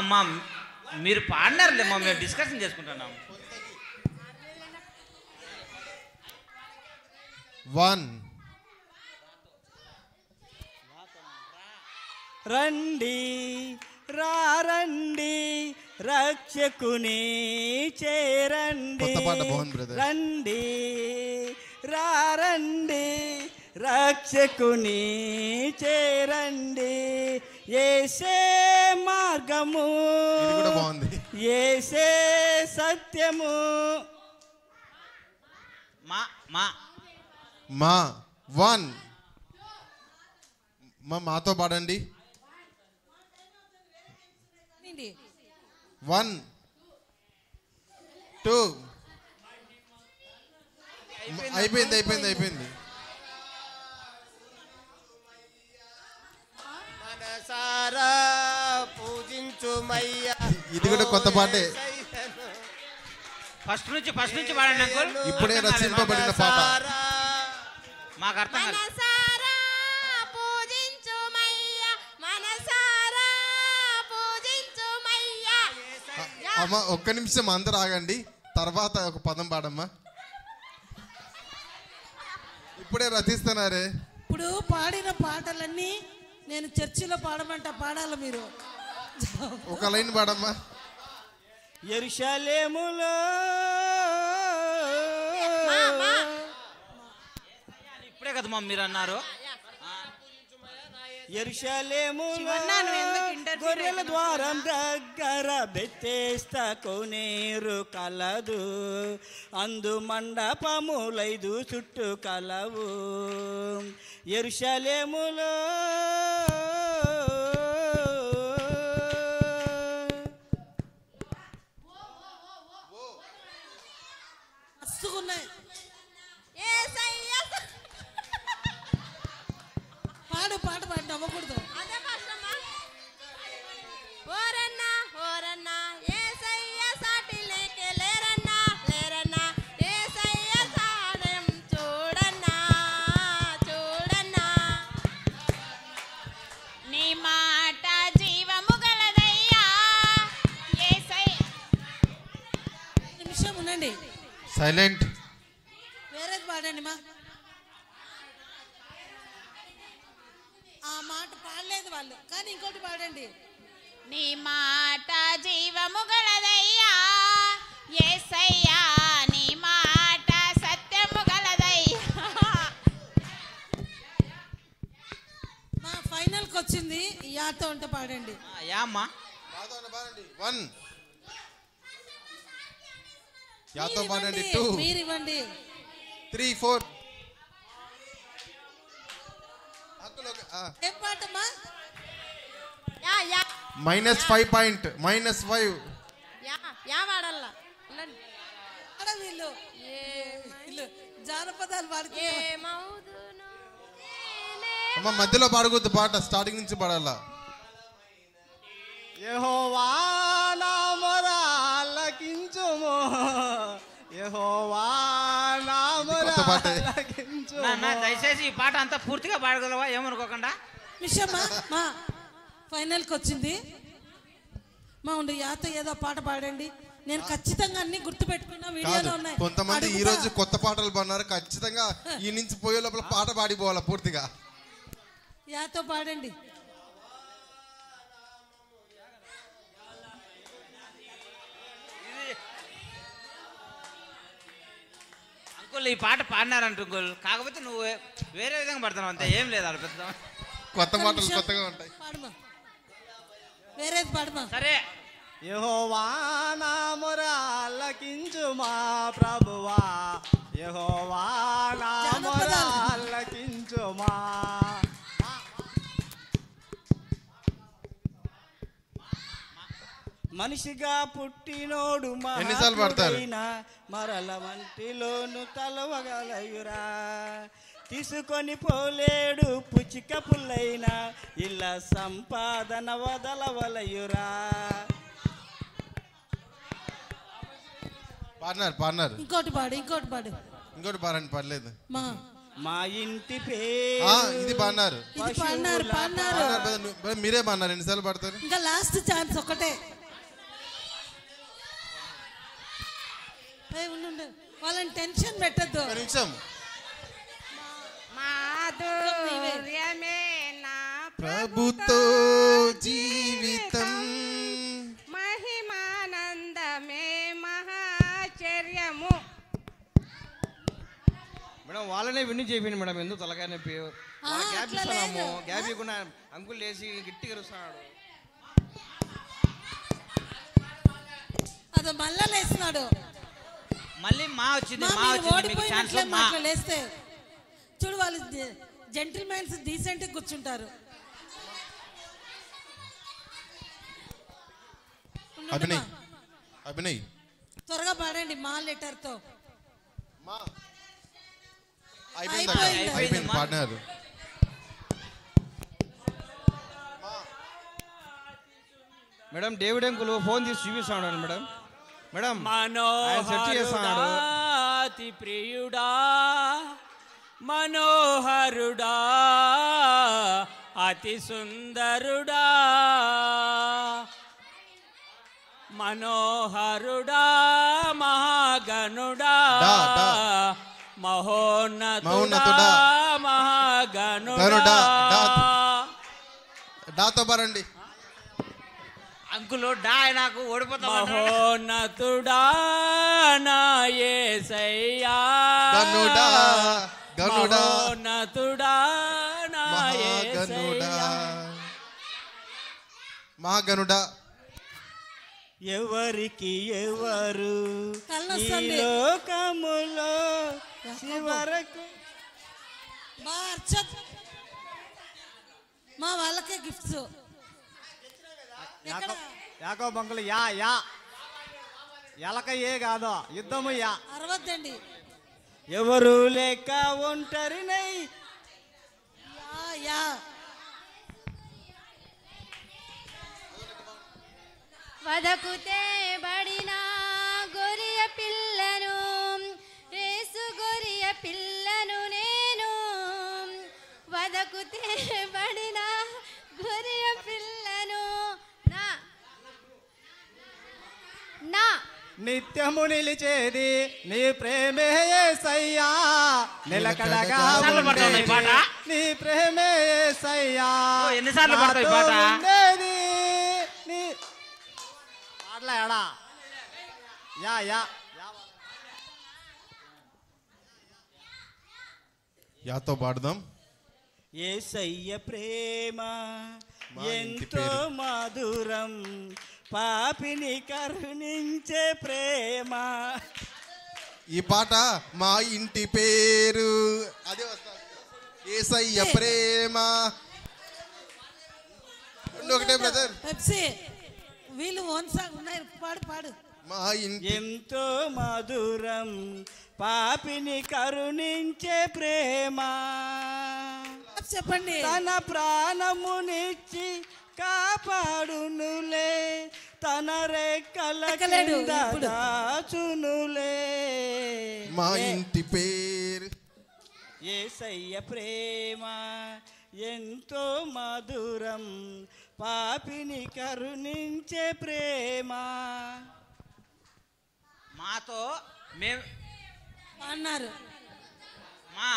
మీరు పాడినారులే మా మేము డిస్కషన్ చేసుకుంటున్నాం. 1 రండి రారండి రక్షకుని చేరండి రండి రారండి రక్షకుని చేరండి ఏసే మార్గము, ఇది కూడా బాగుంది. ఏసే సత్యము. మా మా మా 1 మాతో పాడండి. 1 2 అయిపోయింది. మనసారా పూజించుమయ్యా. ఇది కూడా కొత్త పాటే. ఫస్ట్ నుంచి పాడండి అంకుల్. ఇప్పుడే రచింపబడిన పాట. మాకు అర్థం కాదు. మనసారా పూజించుమయ్యా, మనసారా పూజించుమయ్యా. అమ్మ ఒక్క నిమిషం అందరు ఆగండి, తర్వాత ఒక పదం పాడమ్మా. ఇప్పుడే రచిస్తున్నారే. ఇప్పుడు పాడిన పాటలన్నీ నేను చర్చిలో పాడాలి మీరు. ఒక లైన్ పాడమ్మా. యెరూషలేములో ఇప్పుడే కదా మా మీరు అన్నారు. యెరూషలేములో గొర్రెల ద్వారం దగ్గర బెత్తెస్దా కోనేరు కలదు, అందు మండపములైదు చుట్టూ కలవు. యెరూషలేములో మస్తుగున్నాయి. యేసయ్యా. పాట నవ్వకూడదు. అదే కష్టమా. ఓరన్నా ఓరన్నా యేసయ్య సాటి లేరన్నా యేసయ్య సాయం చూడన్నా. నీ మాట జీవము గలదయ్యా యేసయ్య. నిమిషం ఉండండి, సైలెంట్. వేరేది పాడండి మా. ఆ మాట పాడలేదు వాళ్ళు, కానీ ఇంకోటి పాడండి. నీ మాట జీవము గలదయ్యా యేసయ్యా, నీ మాట సత్యము గలదయ్యా. మా ఫైనల్కి వచ్చింది, యాతో ఉంటే పాడండి. యామ్మా 1 యాతో పాడండి. 2 మీరు ఇవ్వండి. 3 4 ఏం పాటమ్మా? -5 పాయింట్ -5. యా వాడల్లా వీళ్ళు జానపదాలు పాడుతున్నారు. ఏమవుదును అమ్మ మధ్యలో పాడకూడదు, పాట స్టార్టింగ్ నుంచి పాడాలా. యెహోవా నా మొర ఆలకించుము, యెహోవా నా మొర ఆలకించుము. నాన్న దయచేసి ఈ పాట అంతా పూర్తిగా పాడగలవా, ఏమనుకోకుండా. మిషమ్మా మా ఫైనల్కి వచ్చింది. మా ఉండి యాతో ఏదో పాట పాడండి. నేను ఖచ్చితంగా అన్ని గుర్తు పెట్టుకున్నా, వీడియోలో ఉన్నాయి. కొంతమంది ఈ రోజు కొత్త పాటలు పాడినారు, ఖచ్చితంగా ఈ నుంచి పోయే లోపల పాట పాడిపోవాలా పూర్తిగా. యాతో పాడండి. అంకుల్ ఈ పాట పాడినారంట అంకుల్, కాకపోతే నువ్వు వేరే విధంగా పడుతున్నావు అంతే, ఏం లేదు. పెద్ద కొత్త పాటలు కొత్తగా ఉంటాయి. పాడమా, వేరేది పాడమా. సరే. యెహోవా నా మొర ఆలకించుమా ప్రభువా, యెహోవా నా మొర ఆలకించుమా. మనిషిగా పుట్టినోడు ఎన్నిసార్లు పాడతారు? మరల వంటిలోను తలవగలయురా, తీసుకొని పోలేడు పుచ్చిక పుల్లైన ఇలా సంపాదన వదలవలయురా. పాడినారు. ఇంకోటి పాడు. ఇంకోటి పాడండి, పర్లేదు. మా ఇంటి ఇది పాడినారు. పాడినారు. మీరే పాడినారు. ఎన్నిసార్లు పాడతారు? ఇంకా లాస్ట్ ఛాన్స్ ఒకటే. ఉండు, వాళ్ళని టెన్షన్ పెట్టద్దు. ఒక నిమిషం. మాధుర్యమే నా ప్రభుతో జీవితం, మహిమానందమే మహాచర్యము. మేడం వాళ్ళనే విన్ని చేయండి మేడం, ఎందుకు తలకాయ నొప్పి. గ్యాప్ ఇస్తున్నాము, గ్యాప్ ఇవ్వకుండా అంకుల్ లేచి గట్టిగా అరుస్తున్నాడు. అది మళ్ళా లేస్తున్నాడు. మళ్ళీ మా వచ్చింది, మా వచ్చింది మీకు ఛాన్స్. మా లేస్తే చూడు వాళ్ళు జెంటిల్మెన్స్ డీసెంట్ కూర్చుంటారు. అభినయ్ త్వరగా పాడండి మా లెటర్ తో. అయిపోయింది పాడినారు. మేడం డేవిడ్ అంకుల్ ఫోన్ తీసి చూపిస్తున్నాడు మేడం. మేడం మనోహరుడా అతి ప్రియుడా మనోహరుడా అతి సుందరుడా మనోహరుడా మహాగణుడా మహోన్నతుడా మహాగణుడా. డాతో బరండి అంకుల్ డా నాకు ఓడిపోతా. మహోన్నతుడా నా యేసయ్యా గణుడా గణుడా మహోన్నతుడా నా యేసయ్యా మహాగణుడా. ఎవరికి ఎవరు ఈ లోకములో చివరకు మా వాళ్ళకే గిఫ్ట్స్. యాకోబు అంకుల్ యా యా ఎలక ఏ కాదు యుద్ధము యా అరవద్దండి. ఎవరు లేక ఒంటరినై యా వదకుతే బడిన గొరియ పిల్లను యేసు గొరియ పిల్లను నేను వదకుతే బడిన గొరియ పిల్లను నా నిత్యము నిలిచేది నీ ప్రేమే యేసయ్యా నిలకడగా ఉండేది నీ ప్రేమే యేసయ్యా. ఎన్నిసార్లు పడతాయి పాట? పాటలా ఎడా యా యా యాతో పాడదాం. యేసయ్య ప్రేమ ఎంతో మధురం పాపిని కరుణించే ప్రేమ. ఈ పాట మా ఇంటి పేరు అదే యేసయ్య ప్రేమ. ఒకటే బ్రదర్ పెప్సీ వీళ్ళు ఓన్ సాంగ్ ఉన్నాయి. పాడు పాడు. మా ఇంటి ఎంతో మధురం పాపిని కరుణించే ప్రేమ. చెప్పండి. తన ప్రాణమునిచ్చి కాపాడునులే తన రెక్కల కింద దాచునులే. మా ఇంటి పేరు యేసయ్య ప్రేమ ఎంతో మధురం పాపిని కరుణించే ప్రేమ. మాతో మేము అన్నారు. మా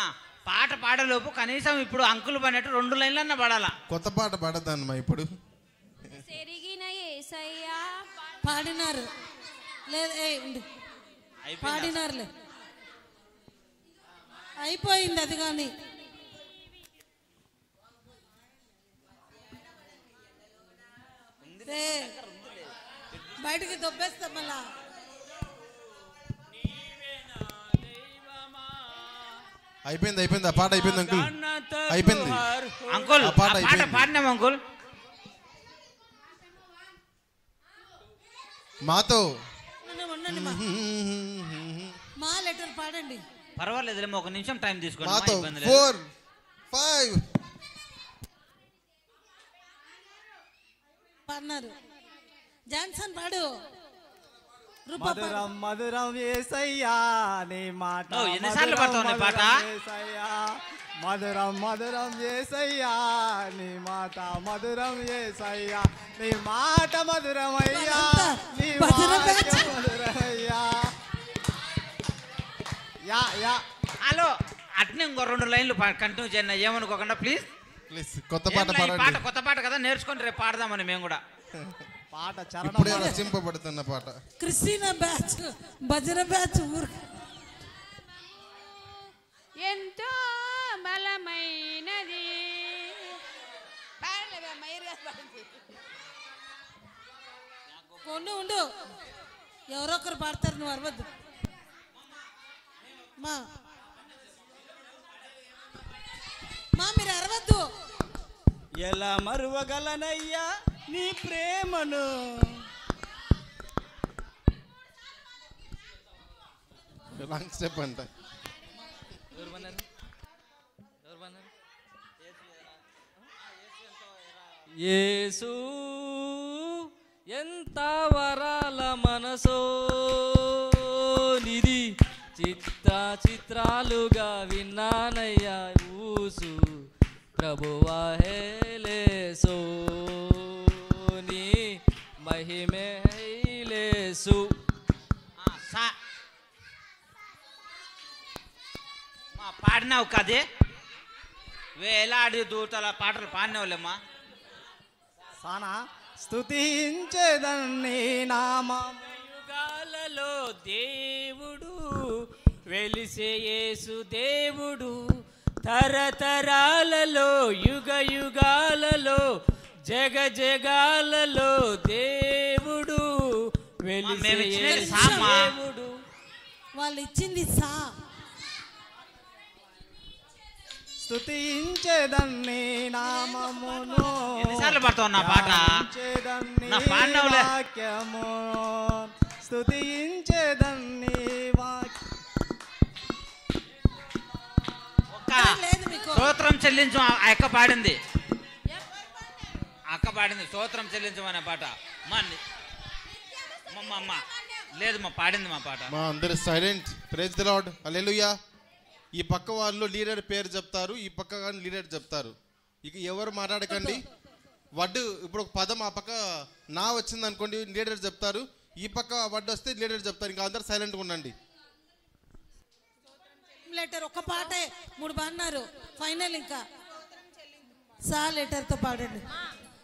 పాట పాడలోపు కనీసం ఇప్పుడు అంకుల్ పడినట్టు 2 లైన్లన్నా పడాలా. కొత్త పాట పాడదానమ్మా ఇప్పుడు. సెరిగిన యేసయ్యా పాడినారు లేదు పాడినారులే అయిపోయింది అది. కానీ బయటికి దొబ్బేస్తాం మళ్ళా. అయిపోయింది అయిపోయింది ఆ పాట అయిపోయింది అంకుల్ అయిపోయింది అంకుల్ ఆ పాట అయిపోయింది. పాడినాం అంకుల్. మాతో మా లెటర్ పాడండి. పర్వాలేదులేమో 1 నిమిషం టైం తీసుకోండి. మాతో మా ఇబ్బంది లేదు. 4 5 పాడినారు. జాన్సన్ పాడు. మధురం మధురం యేసయ్యా నీ మాట. ఎన్నిసార్లు పాడతావు నీ పాట? మధురం మధురం యేసయ్యా నీ మాట మధురం యేసయ్యా నీ మాట మధురమయ్యా నీ మాట మధురమయ్యా. యా యా హలో అట్నే ఇంకో 2 లైన్లు కంటిన్యూ చేయండి ఏమనుకోకుండా ప్లీజ్. ప్లీజ్ కొత్త పాట పాడండి. పాట కొత్త పాట కదా నేర్చుకొని రేపు పాడదామని మేము కూడా. పాట ఇప్పుడే రచింపబడుతున్న పాట. క్రిస్టినా బ్యాచ్ భజన బ్యాచ్ ఊరు ఎంతో బలమైనది. ఉండు ఎవరో ఒకరు పాడతారు, నువ్వు అరవద్దు. మా మీరు అరవద్దు. ఎలా మరువగలనయ్యా నీ ప్రేమను, రాంగ్ స్టెప్ అంట. యేసు ఎంత వరాల మనసో నిధి చిత్రాలుగా విన్నానయ్యా ఊసు ప్రభువా హేలేసో నీ మహిమే హైలేసు. మా పాడినావు కదే, వేలాడి దూతల పాటలు పాడినావులేమ్మా. సానా స్తుతించేదన్ని యుగాలలో దేవుడు వెలిసే యేసు దేవుడు, తరతరాలలో యుగ యుగాలలో జగాలలో దేవుడు వెలిసే యేసు దేవుడు. వాళ్ళు ఇచ్చింది సా. స్తుతించేదన్ని నామమును, ఎన్నిసార్లు పడతావు నా పాట? నా పాడినవులే. వాక్యము స్తుతించేదన్ని స్తోత్రం చెల్లించు. ఆ అక్క పాడింది, అక్క పాడింది స్తోత్రం చెల్లించమనే పాట. అమ్మ లేదు మా పాడింది మా పాట. మా అందరు సైలెంట్. ప్రైజ్ ది లార్డ్, హల్లెలూయా. ఈ పక్క వాళ్ళు లీడర్ పేరు చెప్తారు, ఈ పక్క కానీ లీడర్ చెప్తారు. ఇక ఎవరు మాట్లాడకండి. వడ్డు ఇప్పుడు ఒక పదం ఆ పక్క నా వచ్చింది అనుకోండి, లీడర్ చెప్తారు. ఈ పక్క వడ్డు వస్తే లీడర్ చెప్తారు. ఇంకా అందరు సైలెంట్గా ఉండండి. లెటర్ ఒక పాటే 3 పాడినారు, ఫైనల్ ఇంకా సా లెటర్తో పాడండి.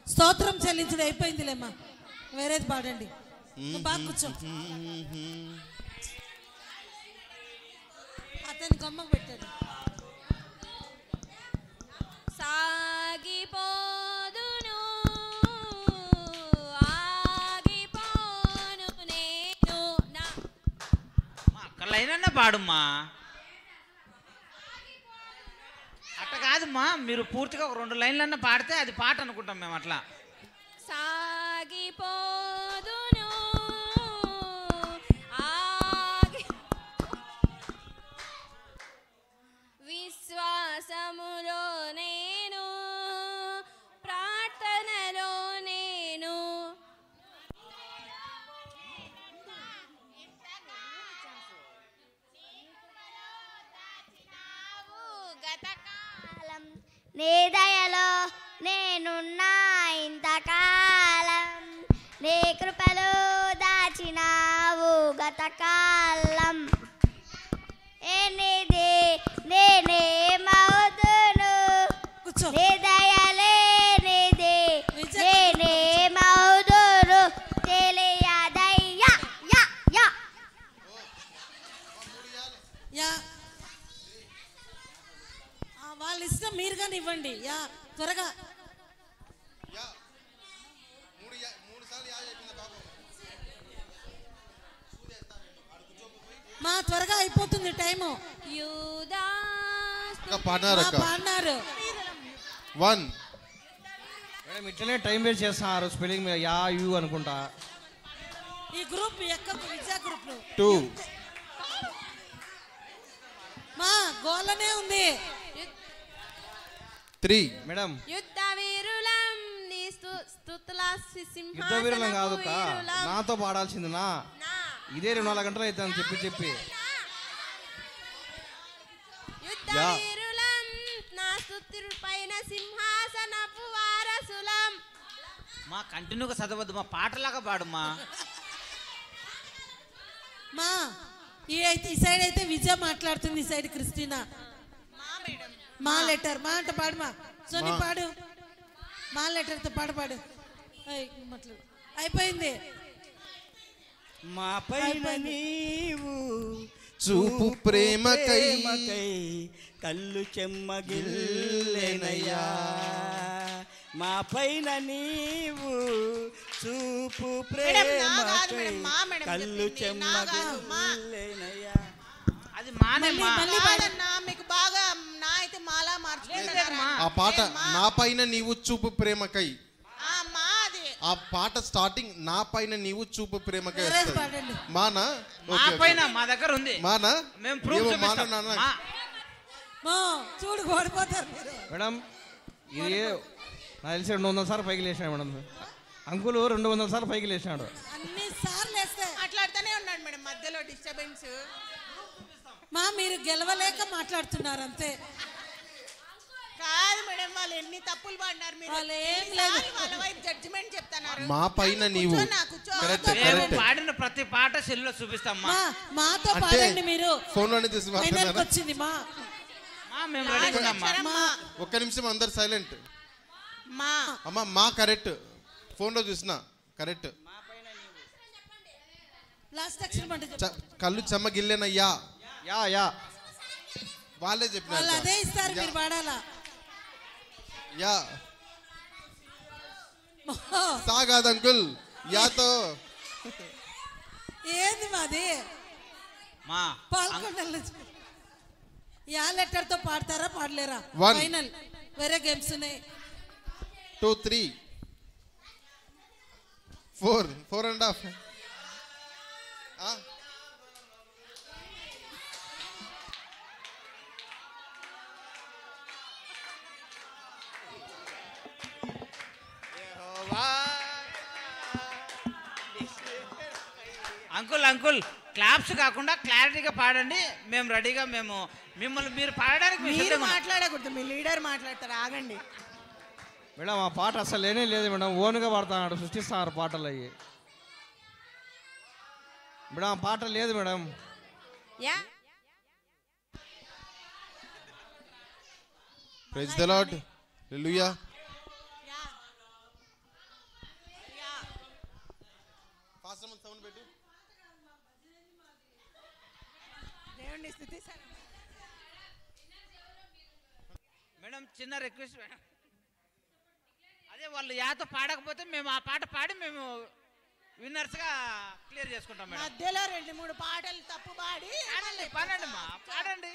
స్తోత్రం చెల్లించుడు అయిపోయిందిలేమ్మా, వేరేది పాడండి. నువ్వు బాగా కూర్చో. అతని గమ్మకు పెట్టాడు. సాగిపోదును ఆగిపోను నేను నా అక్కడ లైన్ పాడుమ్మా. అట్ట కాదమ్మా, మీరు పూర్తిగా ఒక 2 లైన్లన్నా పాడితే అది పాట అనుకుంటాం మేము. అట్లా సాగిపోదును విశ్వాసములో నేను ప్రార్థనలో నేను గతకాలం నీ దయలో నేనున్నా ఇంతకాలం, నీ కృపలో దాచినావు గతకాలం. ఎనిది నేనేమవుదును, నీ దయలేనిది నేనేమవుదును తెలియదయ్యా. యా యా యా వాళ్ళ ఇష్టం, మీరు కానీ ఇవ్వండి. యా త్వరగా. మా త్వరగా అయిపోతుంది టైము. పాడినారు 1 మేడం ఇట్లనే టైం వేస్ట్ చేస్తున్నారు స్పెల్లింగ్ మీద. యా యు అనుకుంటా. ఈ గ్రూప్ ఎక్కకు, విద్యా గ్రూప్ 2 మా గోలనే ఉంది. 3 మేడం యుద్ధ వీరులం నీ స్తుతుల యుద్ధ వీరులం కాదు కా, నాతో పాడాల్సింది నా. ఇదే 24 గంటలు అయితే అని చెప్పి యుద్ధ వీరులం నా స్తుతుల పైన సింహాసనపు వారసులం. మా కంటిన్యూగా చదవద్దు, మా పాటలాగా పాడుమా. మా ఈ సైడ్ అయితే విజయ మాట్లాడుతుంది, ఈ సైడ్ క్రిస్టినా. మా లెటర్ మా అంటే పాడుమా. సోని పాడు, మా లెటర్తో పాడు. అయిపోయింది. మా పైన నీవు చూపు ప్రేమకై కళ్ళు చెమ్మగిల్లెనయ్యా మా పైన నీవు చూపు ప్రేమకై కళ్ళు చెమ్మగిల్లెనయ్యా. అది మానేమ్మా. కాదన్నా, మీకు బాగా నా అయితే మాలా మార్చుకుంటున్నారా? ఆ పాట నా పైన నీవు చూపు ప్రేమకై, ఆ పాట స్టార్టింగ్ నా పైన నీవు చూపు ప్రేమకై వస్తుంది. మానా మా పైన మా దగ్గర ఉంది. మానా మేము ప్రూఫ్ మానా చూపిస్తాం. నాన్న చూడు ఓడిపోతారు మేడం. ఇది నాకు తెలిసి 200 సార్లు పైకి లేచినాడు మేడం. అంకులు 200 సార్లు పైకి లేచినాడు. అన్ని సార్లు వేస్తే మాట్లాడుతూనే ఉన్నాడు మేడం, మధ్యలో డిస్టర్బెన్స్. మీరు గెలవలేక మాట్లాడుతున్నారు అంతే. కాదు మేడం, వాళ్ళు ఎన్ని తప్పులు పడినారు. మీరు వాళ్ళు ఏం లేదు. వాళ్ళ వైపు జడ్జిమెంట్ చెప్తున్నారు. మా పైన నీవు కరెక్ట్ కరెక్ట్. పాడిన ప్రతి పాట సెల్లో చూపిస్తామ్మా. మాతో పాడండి మీరు. ఫోన్లోనే తీసి మాట్లాడారా? వచ్చింది మా మేము రెడీగా ఉన్నామ్మా. ఒక్క నిమిషం అందరు సైలెంట్. అమ్మా మా కరెక్ట్, ఫోన్లో చూసిన కరెక్ట్. లాస్ట్ అక్షరం అంటే కళ్ళు చెమ్మగిల్లెనయ్యా. యా యా వాళ్ళే చెప్పినారు. వాళ్ళు అదే ఇస్తారు, మీరు పాడాలా. యా సాగాదు అంకుల్, యాతో ఏది మాది మా పాల్గొండ. యా లెటర్ తో పాడతారా పాడలేరా? ఫైనల్ వేరే గేమ్స్ ఉన్నాయి. 2 3 4 4.5. అంకుల్ క్లాప్స్ కాకుండా క్లారిటీగా పాడండి. మేము రెడీగా, మేము మిమ్మల్ని మీరు పాడడానికి మీరు మాట్లాడకూడదు, మీ లీడర్ మాట్లాడతారు. ఆగండి మేడం. ఆ పాట అసలు లేనే లేదు మేడం. ఓన్గా పాడుతున్నాడు, సృష్టిస్తున్నారు పాటలు అయ్యి మేడం. ఆ పాట లేదు madam. Praise the lord. Hallelujah. Madam చిన్న రిక్వెస్ట్ మేడం. అదే వాళ్ళు యాతో పాడకపోతే మేము ఆ పాట పాడి మేము విన్నర్స్ గా క్లియర్ చేసుకుంటాం మేడం. మధ్యలో 2-3 పాటలు తప్పు పాడి పాడండి మా పాడండి.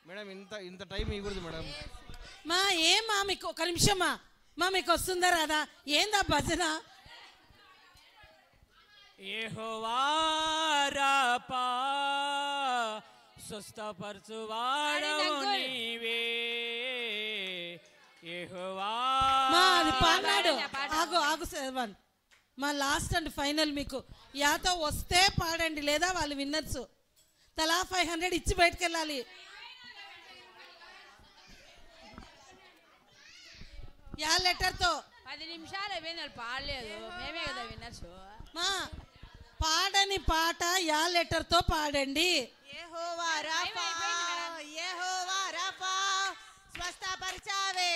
మేడం ఇంత టైం ఇవ్వకూడదు మేడం. ఏమా మీకు ఒక నిమిషమా మీకు వస్తుందా రాదా? ఏందా భజన? యెహోవా రాపా స్వస్థపరచువాడవు నీవే. యెహోవా అది పాడాడు. ఆగు 7. మా లాస్ట్ అండ్ ఫైనల్ మీకు. యాతో వస్తే పాడండి, లేదా వాళ్ళు విన్నర్స్. తలా 500 ఇచ్చి బయటకు వెళ్ళాలి. యా లెటర్ తో 10 నిమిషాలు అయిపోయింది, వాళ్ళు పాడలేదు. మేమే కదా విన్నర్స్. పాడని పాట యా లెటర్ తో పాడండి. యెహోవా రాఫా, యెహోవా రాఫా స్వస్థపరిచావే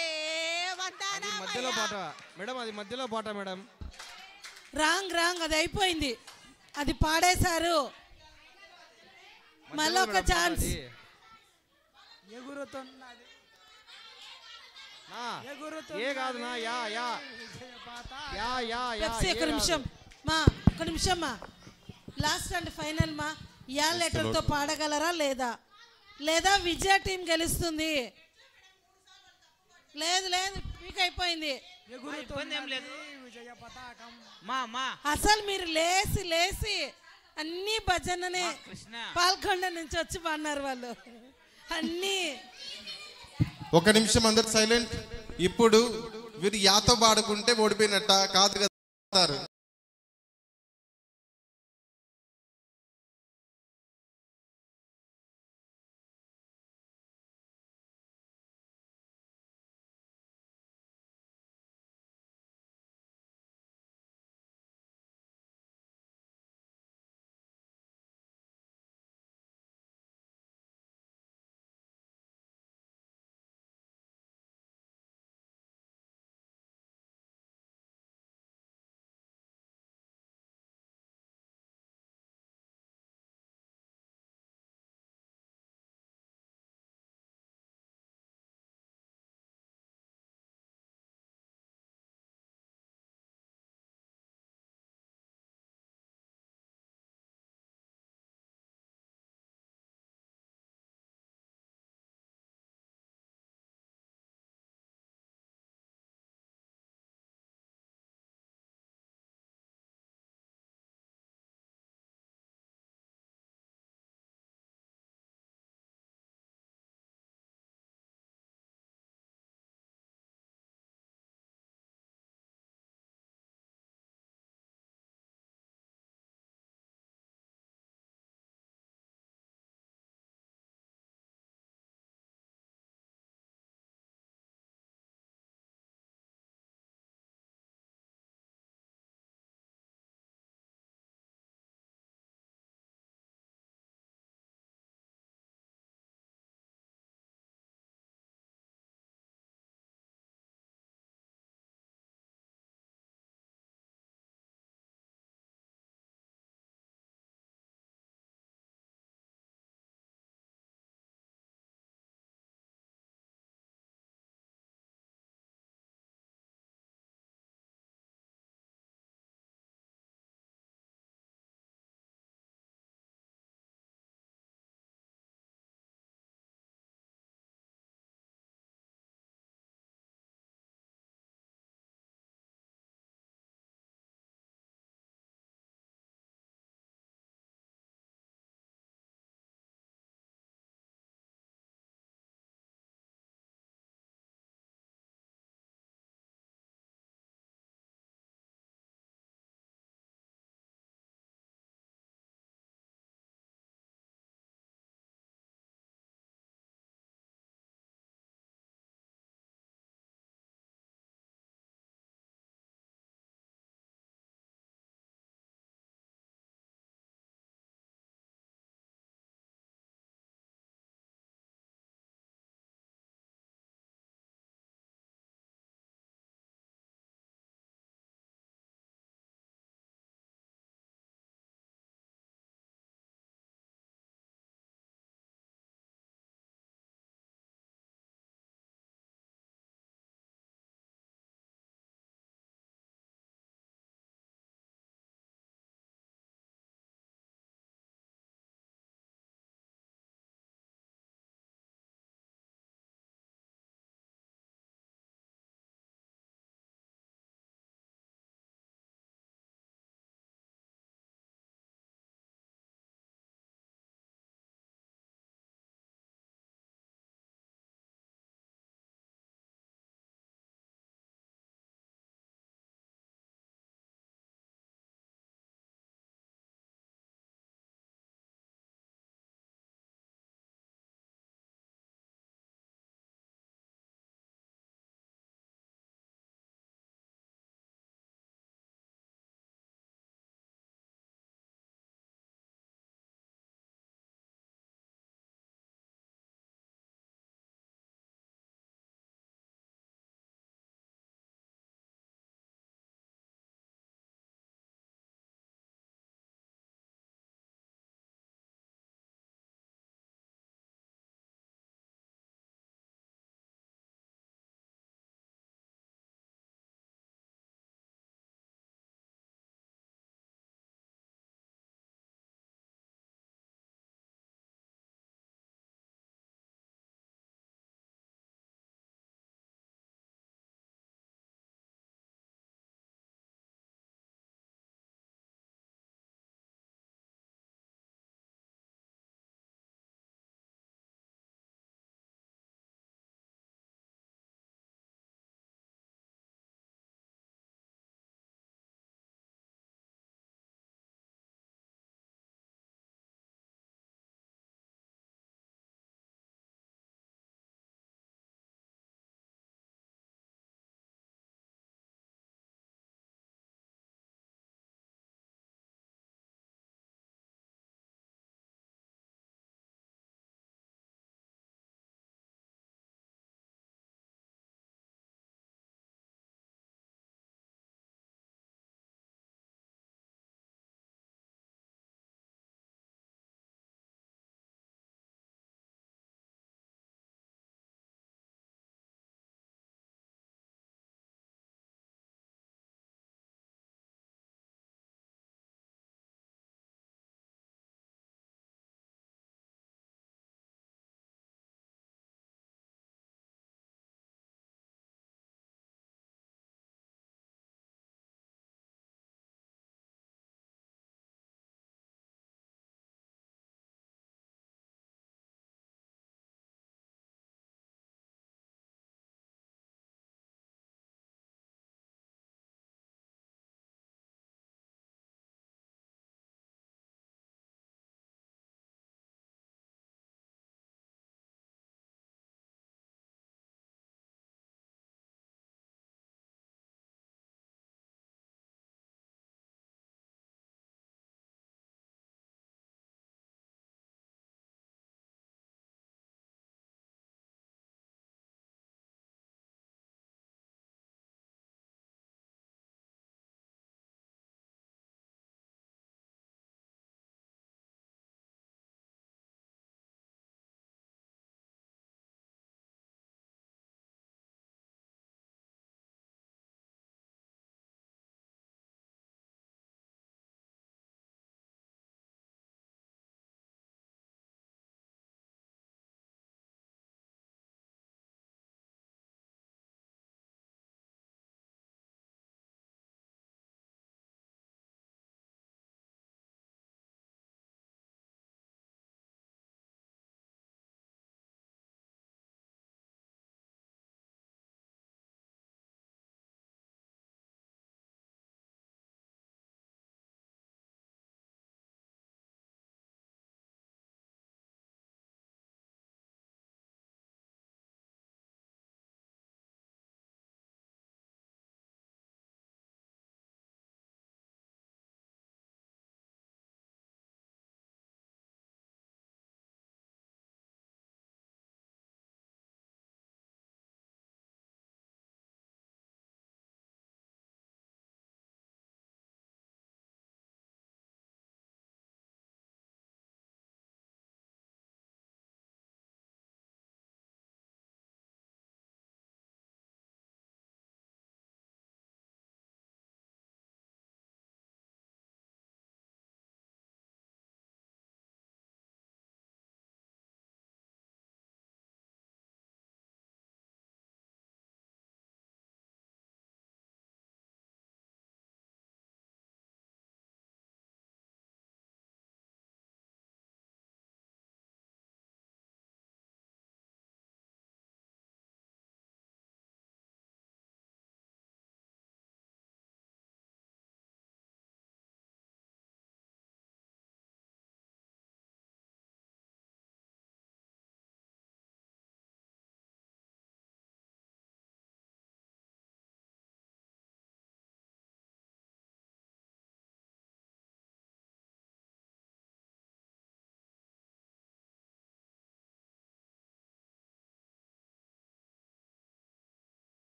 వందనాలు. మధ్యలో పాట మేడం, అది మధ్యలో పాట మేడం. రాంగ్ అది అయిపోయింది, అది పాడేశారు. మళ్ళీ ఒక ఛాన్స్. ఏ కాదు నా యా యా యా యా యా. ఒక నిమిషం మా లాస్ట్ అండ్ ఫైనల్ మా. యా లెటర్ తో పాడగలరా లేదా విజయ టీం గెలుస్తుంది? లేదు పీక్ అయిపోయింది. అసలు మీరు లేసి అన్ని భజననే పాల్గొండ నుంచి వచ్చి పాడినారు వాళ్ళు అన్ని. ఒక నిమిషం అందరు సైలెంట్. ఇప్పుడు వీరు యాతో పాడుకుంటే ఓడిపోయినట్ట కాదు కదా.